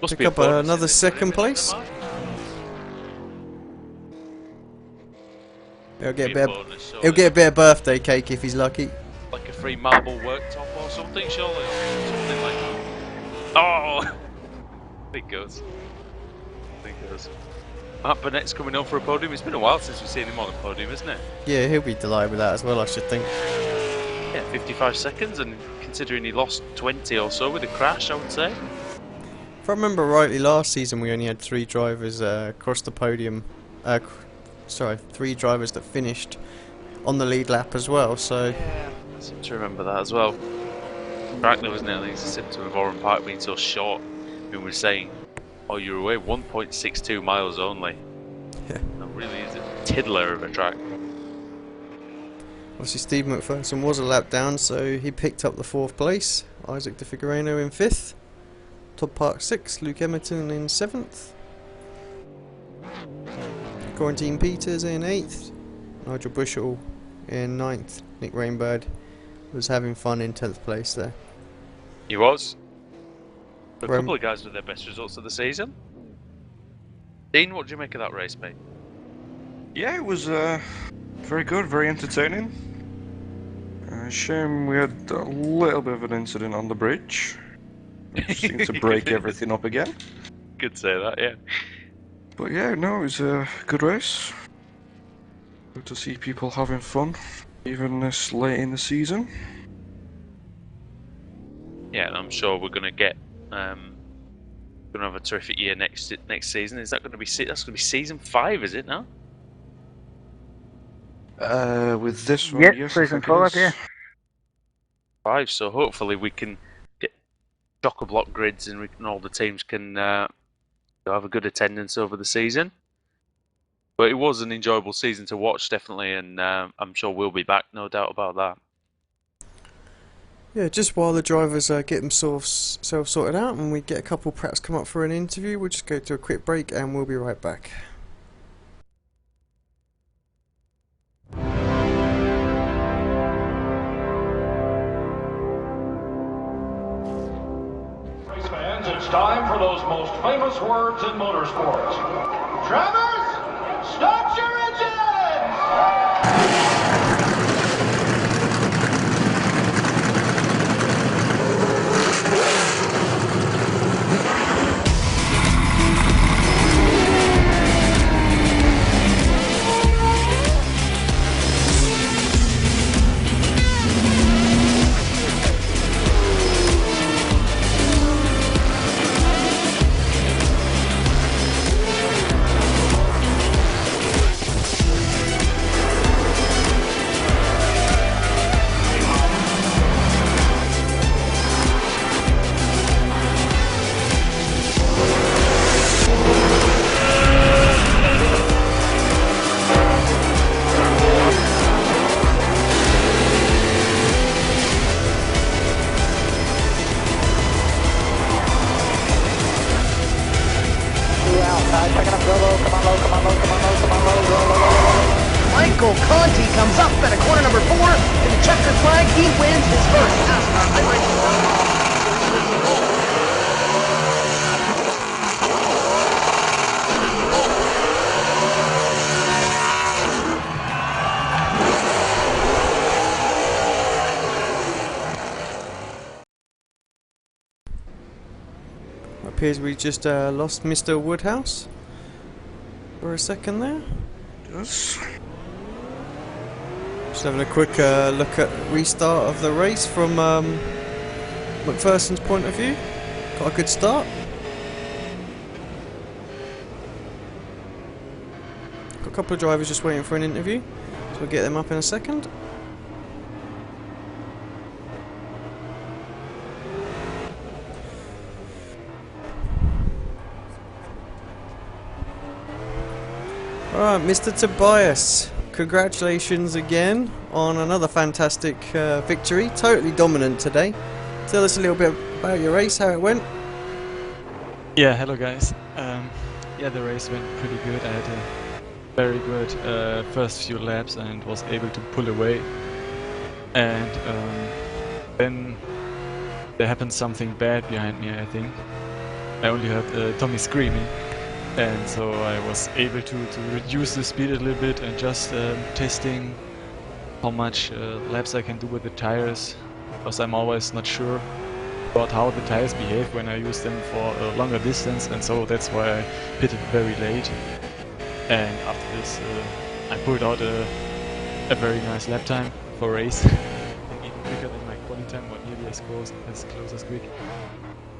Speaker 2: Must
Speaker 1: Pick
Speaker 2: be a
Speaker 1: up
Speaker 2: bonus,
Speaker 1: another
Speaker 2: isn't it,
Speaker 1: second
Speaker 2: for him,
Speaker 1: place.
Speaker 2: Mark?
Speaker 1: He'll get a
Speaker 2: Be a
Speaker 1: bit.
Speaker 2: bonus, surely.
Speaker 1: He'll get a bit of birthday cake if he's lucky.
Speaker 2: Like a free marble worktop or something, surely, or something like. Oh, I think it goes. Matt Burnett's coming on for a podium. It's been a while since we've seen him on a podium, isn't it?
Speaker 1: Yeah, he'll be delighted with that as well, I should think.
Speaker 2: Yeah, 55 seconds, and considering he lost 20 or so with a crash, I would say.
Speaker 1: If I remember rightly, last season we only had 3 drivers across the podium. Sorry, 3 drivers that finished on the lead lap as well. So
Speaker 2: Yeah, I seem to remember that as well. Frankly, wasn't it? I think it's a symptom of Oran Park being so short. We were saying, oh, you're away 1.62 miles only.
Speaker 1: Yeah.
Speaker 2: That really is a tiddler of a track.
Speaker 1: obviously Steve McPherson was a lap down, so he picked up the 4th place. Isaac De Figueiredo in 5th. Todd Park 6th. Luke Emerton in 7th. Quarantine Peters in 8th. Nigel Bushell in 9th. Nick Rainbird was having fun in 10th place there.
Speaker 2: He was. A couple of guys with their best results of the season. Dean, what do you make of that race, mate?
Speaker 4: Yeah, it was very good, very entertaining. Shame we had a little bit of an incident on the bridge. Seemed to break everything up again.
Speaker 2: Could say that, yeah.
Speaker 4: But yeah, no, it was a good race. Good to see people having fun, even this late in the season.
Speaker 2: Yeah, and I'm sure we're gonna get gonna have a terrific year next season. Is that gonna be that's gonna be season 5? Is it now?
Speaker 4: With this one,
Speaker 3: Yep,
Speaker 4: yes,
Speaker 3: season
Speaker 4: I think it
Speaker 3: 5,
Speaker 4: is.
Speaker 3: yeah.
Speaker 2: 5. So hopefully we can get chock-a-block grids, and all the teams can have a good attendance over the season. But it was an enjoyable season to watch, definitely, and I'm sure we'll be back, no doubt about that.
Speaker 1: Yeah, just while the drivers get themselves sorted out and we get a couple perhaps come up for an interview, we'll just go to a quick break and we'll be right back.
Speaker 5: Race fans, it's time for those most famous words in motorsports. Drivers, start your engines!
Speaker 6: Michael Conti comes up at a corner number 4, and the checkered flag, he wins his first NASCAR
Speaker 1: appears we just lost Mr. Woodhouse for a second there.
Speaker 4: Yes.
Speaker 1: Just having a quick look at restart of the race from McPherson's point of view. Got a good start. Got a couple of drivers just waiting for an interview, so we'll get them up in a second. Alright, Mr. Tobias, congratulations again on another fantastic victory. Totally dominant today. Tell us a little bit about your race, how it went.
Speaker 7: Yeah, hello guys. Yeah, the race went pretty good. I had a very good first few laps and was able to pull away. And then there happened something bad behind me, I think. I only heard Tommy screaming. And so I was able to reduce the speed a little bit and just testing how much laps I can do with the tires, because I'm always not sure about how the tires behave when I use them for a longer distance, and so that's why I pitted very late. And after this I pulled out a very nice lap time for race, and even quicker than my quali time, or nearly as close as quick.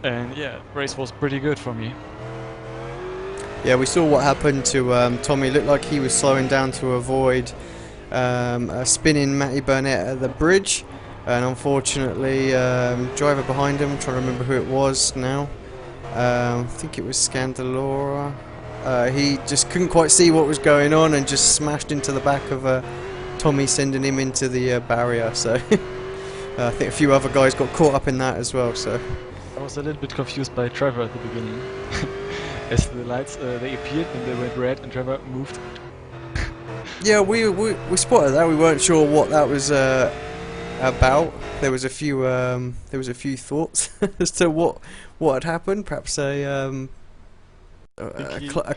Speaker 7: And yeah, race was pretty good for me.
Speaker 1: Yeah, we saw what happened to Tommy. It looked like he was slowing down to avoid spinning Matty Burnett at the bridge, and unfortunately driver behind him, I'm trying to remember who it was now, I think it was Scandalora, he just couldn't quite see what was going on and just smashed into the back of Tommy, sending him into the barrier. So I think a few other guys got caught up in that as well. So
Speaker 7: I was a little bit confused by Trevor at the beginning. As the lights they appeared and they went red and Trevor moved.
Speaker 1: Yeah, we spotted that. We weren't sure what that was about. There was a few thoughts as to what had happened. Perhaps a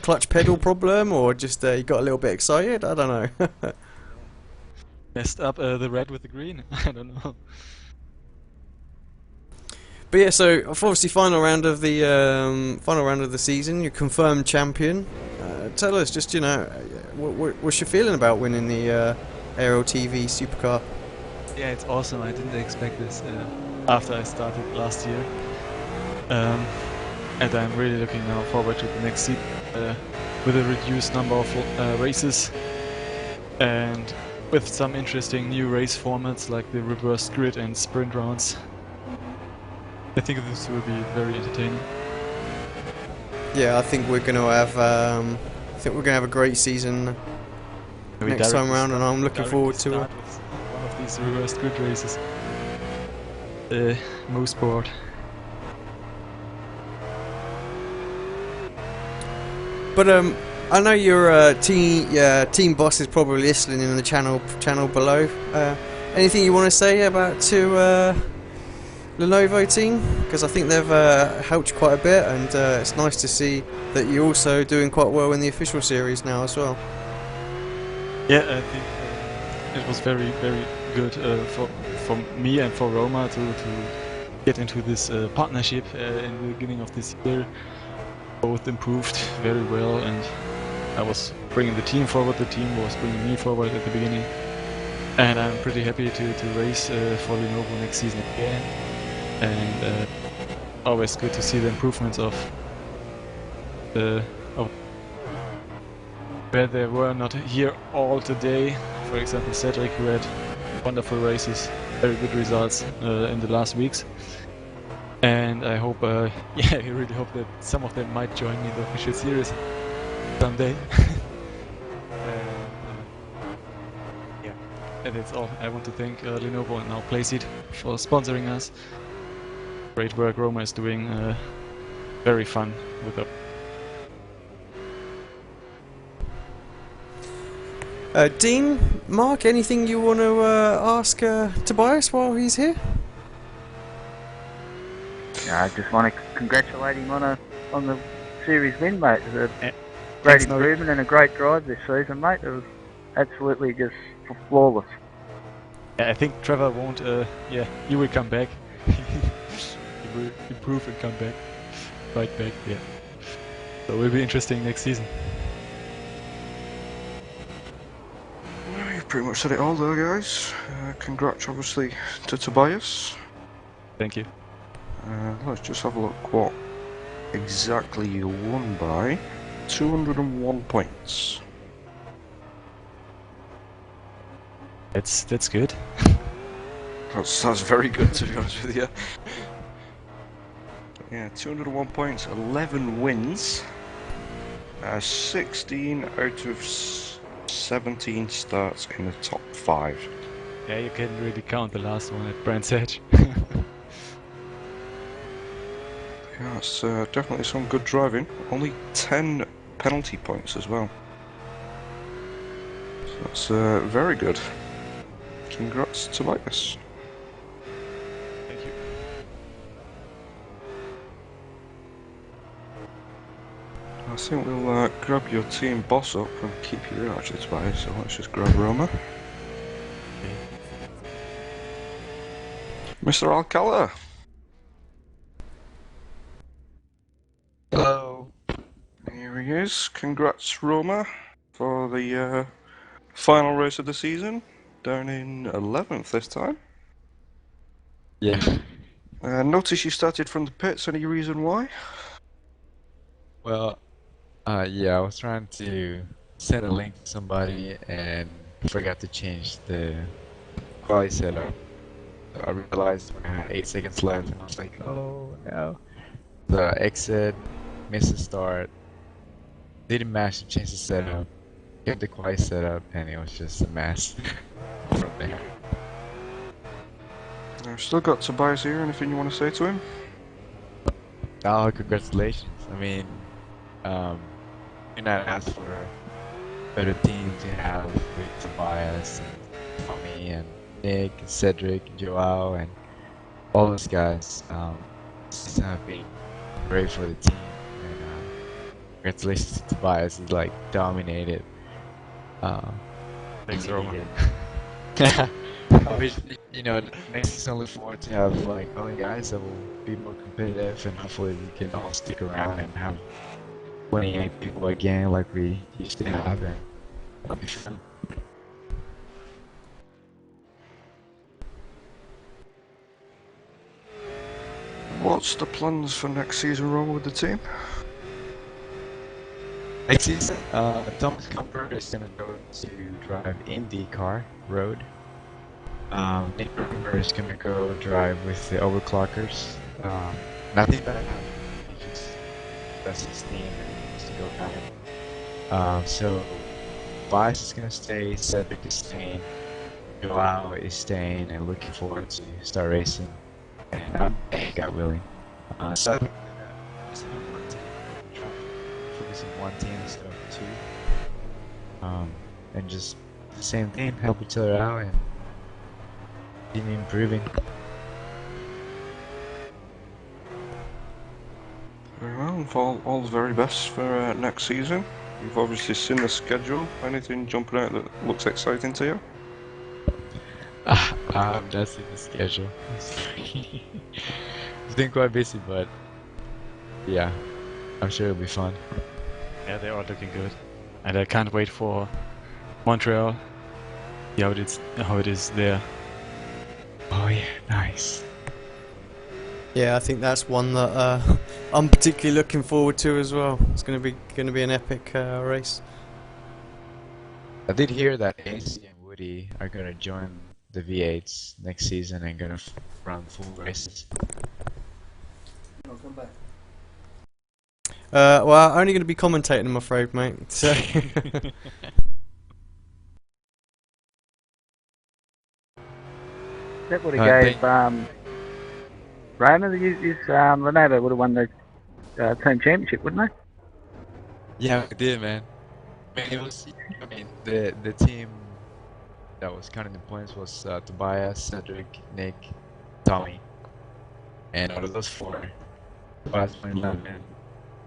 Speaker 1: clutch pedal problem, or just he got a little bit excited. I don't know.
Speaker 7: Messed up the red with the green. I don't know.
Speaker 1: But yeah, so obviously final round of the season. You're confirmed champion. Tell us, just what's your feeling about winning the ARLTV SuperCar?
Speaker 7: Yeah, it's awesome. I didn't expect this after I started last year, and I'm really looking now forward to the next season with a reduced number of races and with some interesting new race formats like the reverse grid and sprint rounds. I think this will be very entertaining.
Speaker 1: Yeah, I think we're gonna have a great season next time around, and I'm looking forward to it.
Speaker 7: One of these reverse grid races. Most bored.
Speaker 1: But I know your team boss is probably listening in the channel below. Anything you want to say about Lenovo team? Because I think they've helped you quite a bit, and it's nice to see that you're also doing quite well in the official series now as well.
Speaker 7: Yeah, I think it was very, very good for me and for Roma to get into this partnership in the beginning of this year. Both improved very well, and I was bringing the team forward, the team was bringing me forward at the beginning. And I'm pretty happy to race for Lenovo next season again. And always good to see the improvements of where they were not here all today. For example, Cedric, who had wonderful races, very good results in the last weeks. And I hope, yeah, I really hope that some of them might join me in the official series someday. Yeah, and that's all. I want to thank Lenovo and now Playseat for sponsoring us. Great work Roma is doing, very fun with it.
Speaker 1: Dean, Mark, anything you want to ask Tobias while he's here?
Speaker 3: I just want to congratulate him on the series win, mate. It was a great improvement and a great drive this season, mate. It was absolutely just flawless.
Speaker 7: Yeah, I think Trevor won't, yeah, he will come back. He will improve and come back. bike back. Yeah. So it will be interesting next season.
Speaker 4: Well, you've pretty much said it all there, guys. Congrats, obviously, to Tobias.
Speaker 7: Thank you.
Speaker 4: Let's just have a look what exactly you won by. 201 points.
Speaker 7: That's good.
Speaker 4: That's very good, to be honest with you. Yeah, 201 points, 11 wins, 16 out of 17 starts in the top 5.
Speaker 7: Yeah, you can really count the last one at Brands Edge.
Speaker 4: Yeah, that's definitely some good driving. Only 10 penalty points as well. So that's very good. Congrats, Tobias.
Speaker 7: Thank you.
Speaker 4: I think we'll grab your team boss up and keep you there actually, Tobias, so let's just grab Roma. Mr. Alcala.
Speaker 8: Hello.
Speaker 4: Here he is. Congrats, Roma, for the final race of the season. Down in 11th this time.
Speaker 8: Yeah.
Speaker 4: Notice you started from the pits. Any reason why?
Speaker 8: Well, yeah, I was trying to send a link to somebody and forgot to change the quality setup. So I realized when I had 8 seconds left, and I was like, oh no. The exit, missed the start, didn't manage to change the setup, kept the quality setup, and it was just a mess from there.
Speaker 4: I've still got Tobias here. Anything you want to say to him?
Speaker 8: Oh, congratulations. I mean, you're not asked for a better team to have with Tobias and Tommy and Nick and Cedric and Joao and all those guys. This have been great for the team. And congratulations to Tobias. He's like dominated.
Speaker 7: Thanks, Roma.
Speaker 8: I wish, you know, next season I look forward to have like other guys that will be more competitive, and hopefully we can all stick around and have 28 people again like we used to have, and that'll be fun.
Speaker 4: What's the plans for next season, Roma, with the team?
Speaker 8: Next season, Thomas Comfort is gonna go to drive IndyCar Road. Nick Rickenberg is gonna go drive with the Overclockers. Nothing bad happened. He just that's his team and he wants to go drive. So Vice is gonna stay, Cedric is staying, Joao is staying, and looking forward to start racing. And I'm God willing. So I'm gonna just have one team, focus on one team instead of two. And just the same thing, help each other out and keep improving.
Speaker 4: Very well. All the very best for next season. You've obviously seen the schedule. Anything jumping out that looks exciting to you?
Speaker 8: That's in the schedule. It's been quite busy, but yeah, I'm sure it'll be fun.
Speaker 7: Yeah, they are looking good, and I can't wait for Montreal. See how it is there.
Speaker 8: Oh yeah, nice.
Speaker 1: Yeah, I think that's one that I'm particularly looking forward to as well. It's going to be an epic race.
Speaker 8: I did hear that AC and Woody are gonna join the V8s next season and gonna run full races.
Speaker 1: Well, I'm only going to be commentating, I'm afraid, mate. So
Speaker 3: That would have gave Roma Lenovo would have won the team championship, wouldn't
Speaker 8: Yeah, I did, man. I mean, it was. I mean, the team that was counting the points was Tobias, Cedric, Nick, Tommy, and out of those four, Tobias won 11,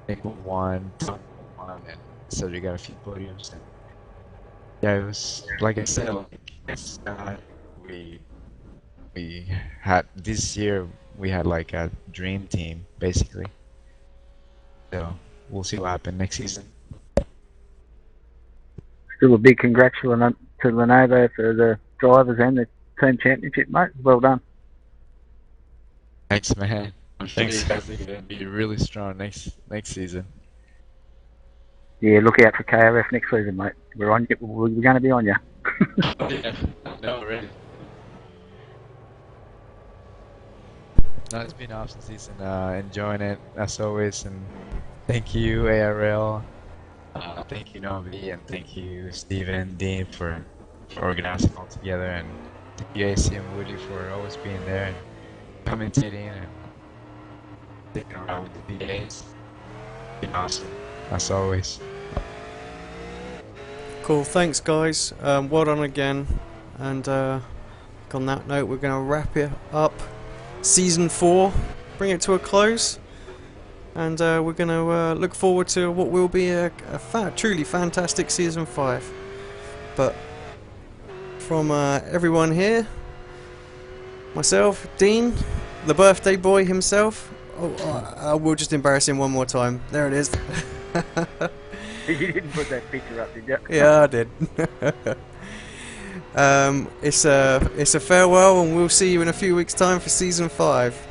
Speaker 8: Nick won 1, Tommy won 1, and Cedric got a few podiums. And yeah, it was like I said, like it's we had this year we had like a dream team basically. So we'll see what happens next season.
Speaker 3: Still a big congratulations to Lenovo for the drivers and the team championship, mate. Well done.
Speaker 8: Thanks, man. I'm sure
Speaker 7: Thanks.
Speaker 8: you guys are gonna be really strong next season.
Speaker 3: Yeah, look out for KRF next season, mate. We're on. We're going to be on you.
Speaker 8: Yeah, I know already. No, it's been an awesome season. Enjoying it as always, and thank you ARL. Thank you Novi, and thank you Steven, Dean for organizing all together, and thank you AC and Woody for always being there and commentating and sticking around with the VAs. It's been awesome, as always.
Speaker 1: Cool, thanks guys. Well done again. And on that note, we're going to wrap it up. Season 4, bring it to a close. And we're going to look forward to what will be a truly fantastic Season 5. But from everyone here, myself, Dean, the birthday boy himself. Oh, I will just embarrass him one more time. There it is.
Speaker 3: You didn't put that picture up, did you?
Speaker 1: Yeah, I did. It's a farewell, and we'll see you in a few weeks' time for Season 5.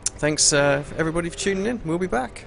Speaker 1: Thanks everybody for tuning in. We'll be back.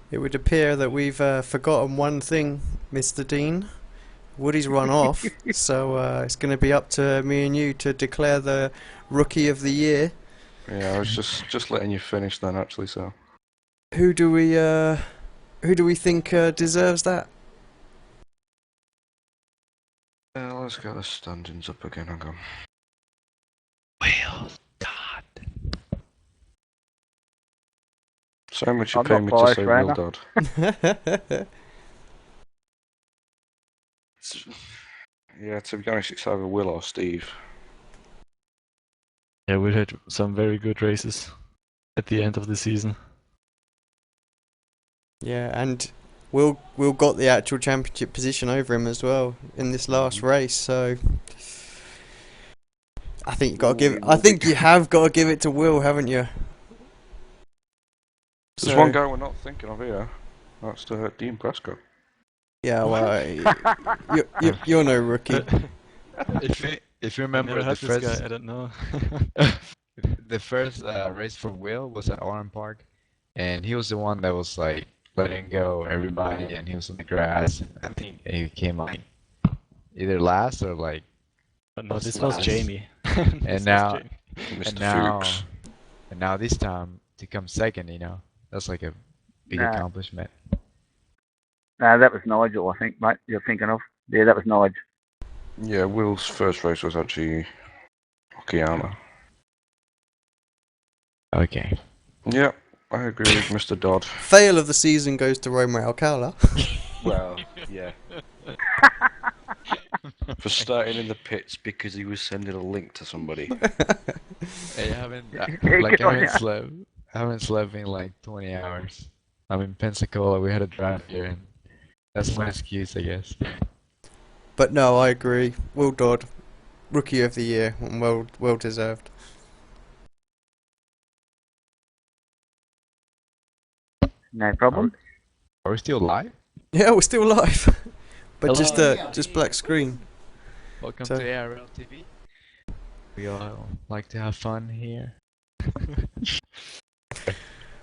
Speaker 1: It would appear that we've forgotten one thing, Mr. Dean. Woody's run off, so it's going to be up to me and you to declare the Rookie of the Year.
Speaker 4: Yeah, I was just letting you finish then, actually. So,
Speaker 1: Who do we think deserves that?
Speaker 4: let's get the standings up again. Hang on.
Speaker 8: Well done.
Speaker 4: So much you
Speaker 3: I'm
Speaker 4: pay
Speaker 3: not
Speaker 4: me to
Speaker 3: biased,
Speaker 4: say
Speaker 3: Raymer.
Speaker 4: Will Dodd. Yeah, to be honest, it's either Will or Steve.
Speaker 7: Yeah, we had some very good races at the end of the season.
Speaker 1: Yeah, and Will got the actual championship position over him as well in this last race. So I think you have got to give it to Will, haven't you?
Speaker 4: There's one guy we're not thinking of here. That's Dean Prescott.
Speaker 1: Yeah, well, you're no rookie.
Speaker 8: If you remember
Speaker 7: Never
Speaker 8: the
Speaker 7: had this
Speaker 8: first
Speaker 7: guy, I don't know.
Speaker 8: the first race for Will was at Oran Park, and he was the one that was like letting go everybody, and he was on the grass. I think he came like either last or like.
Speaker 7: But no, this
Speaker 8: last.
Speaker 7: was Jamie.
Speaker 8: And now,
Speaker 4: Mr.
Speaker 8: and now,
Speaker 4: Fuchs.
Speaker 8: and now this time to come second, that's like a big
Speaker 3: Nah.
Speaker 8: accomplishment.
Speaker 3: No, that was Nigel, I think, mate. You're thinking of? Yeah, that was Nigel.
Speaker 4: Yeah, Will's first race was actually Okayama.
Speaker 8: Okay.
Speaker 4: Yeah, I agree with Mr. Dodd.
Speaker 1: Fail of the season goes to Romer Alcala.
Speaker 4: Well, yeah. For starting in the pits because he was sending a link to somebody.
Speaker 8: I haven't
Speaker 3: Good on ya.
Speaker 8: I haven't slept in like 20 hours. I'm in Pensacola. We had a drive here, and that's my excuse, I guess.
Speaker 1: But no, I agree. Will Dodd, Rookie of the Year, and well deserved.
Speaker 3: No problem.
Speaker 8: Are we still live?
Speaker 1: Yeah, we're still live, but
Speaker 7: Hello.
Speaker 1: just black screen.
Speaker 8: Welcome
Speaker 1: So-
Speaker 8: to ARLTV. We all like to have fun here.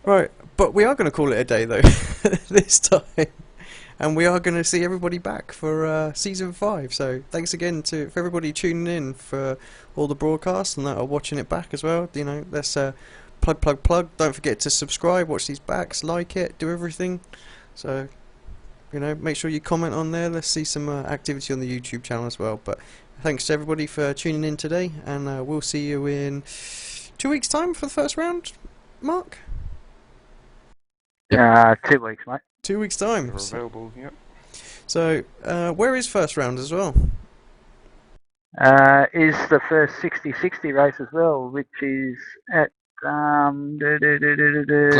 Speaker 1: Right, but we are going to call it a day though this time, and we are going to see everybody back for season 5. So thanks again for everybody tuning in for all the broadcasts and that are watching it back as well. You know, let's plug. Don't forget to subscribe, watch these backs, like it, do everything. So you know, make sure you comment on there. Let's see some activity on the YouTube channel as well. But thanks to everybody for tuning in today, and we'll see you in 2 weeks' time for the first round. Mark.
Speaker 3: 2 weeks, mate.
Speaker 1: 2 weeks' time.
Speaker 4: They're available, yep.
Speaker 1: So, where is first round as well?
Speaker 3: Is the first 60-60 race as well, which is at
Speaker 4: Click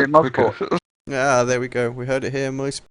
Speaker 3: Mosport.
Speaker 4: quicker.
Speaker 1: Ah, there we go. We heard it here,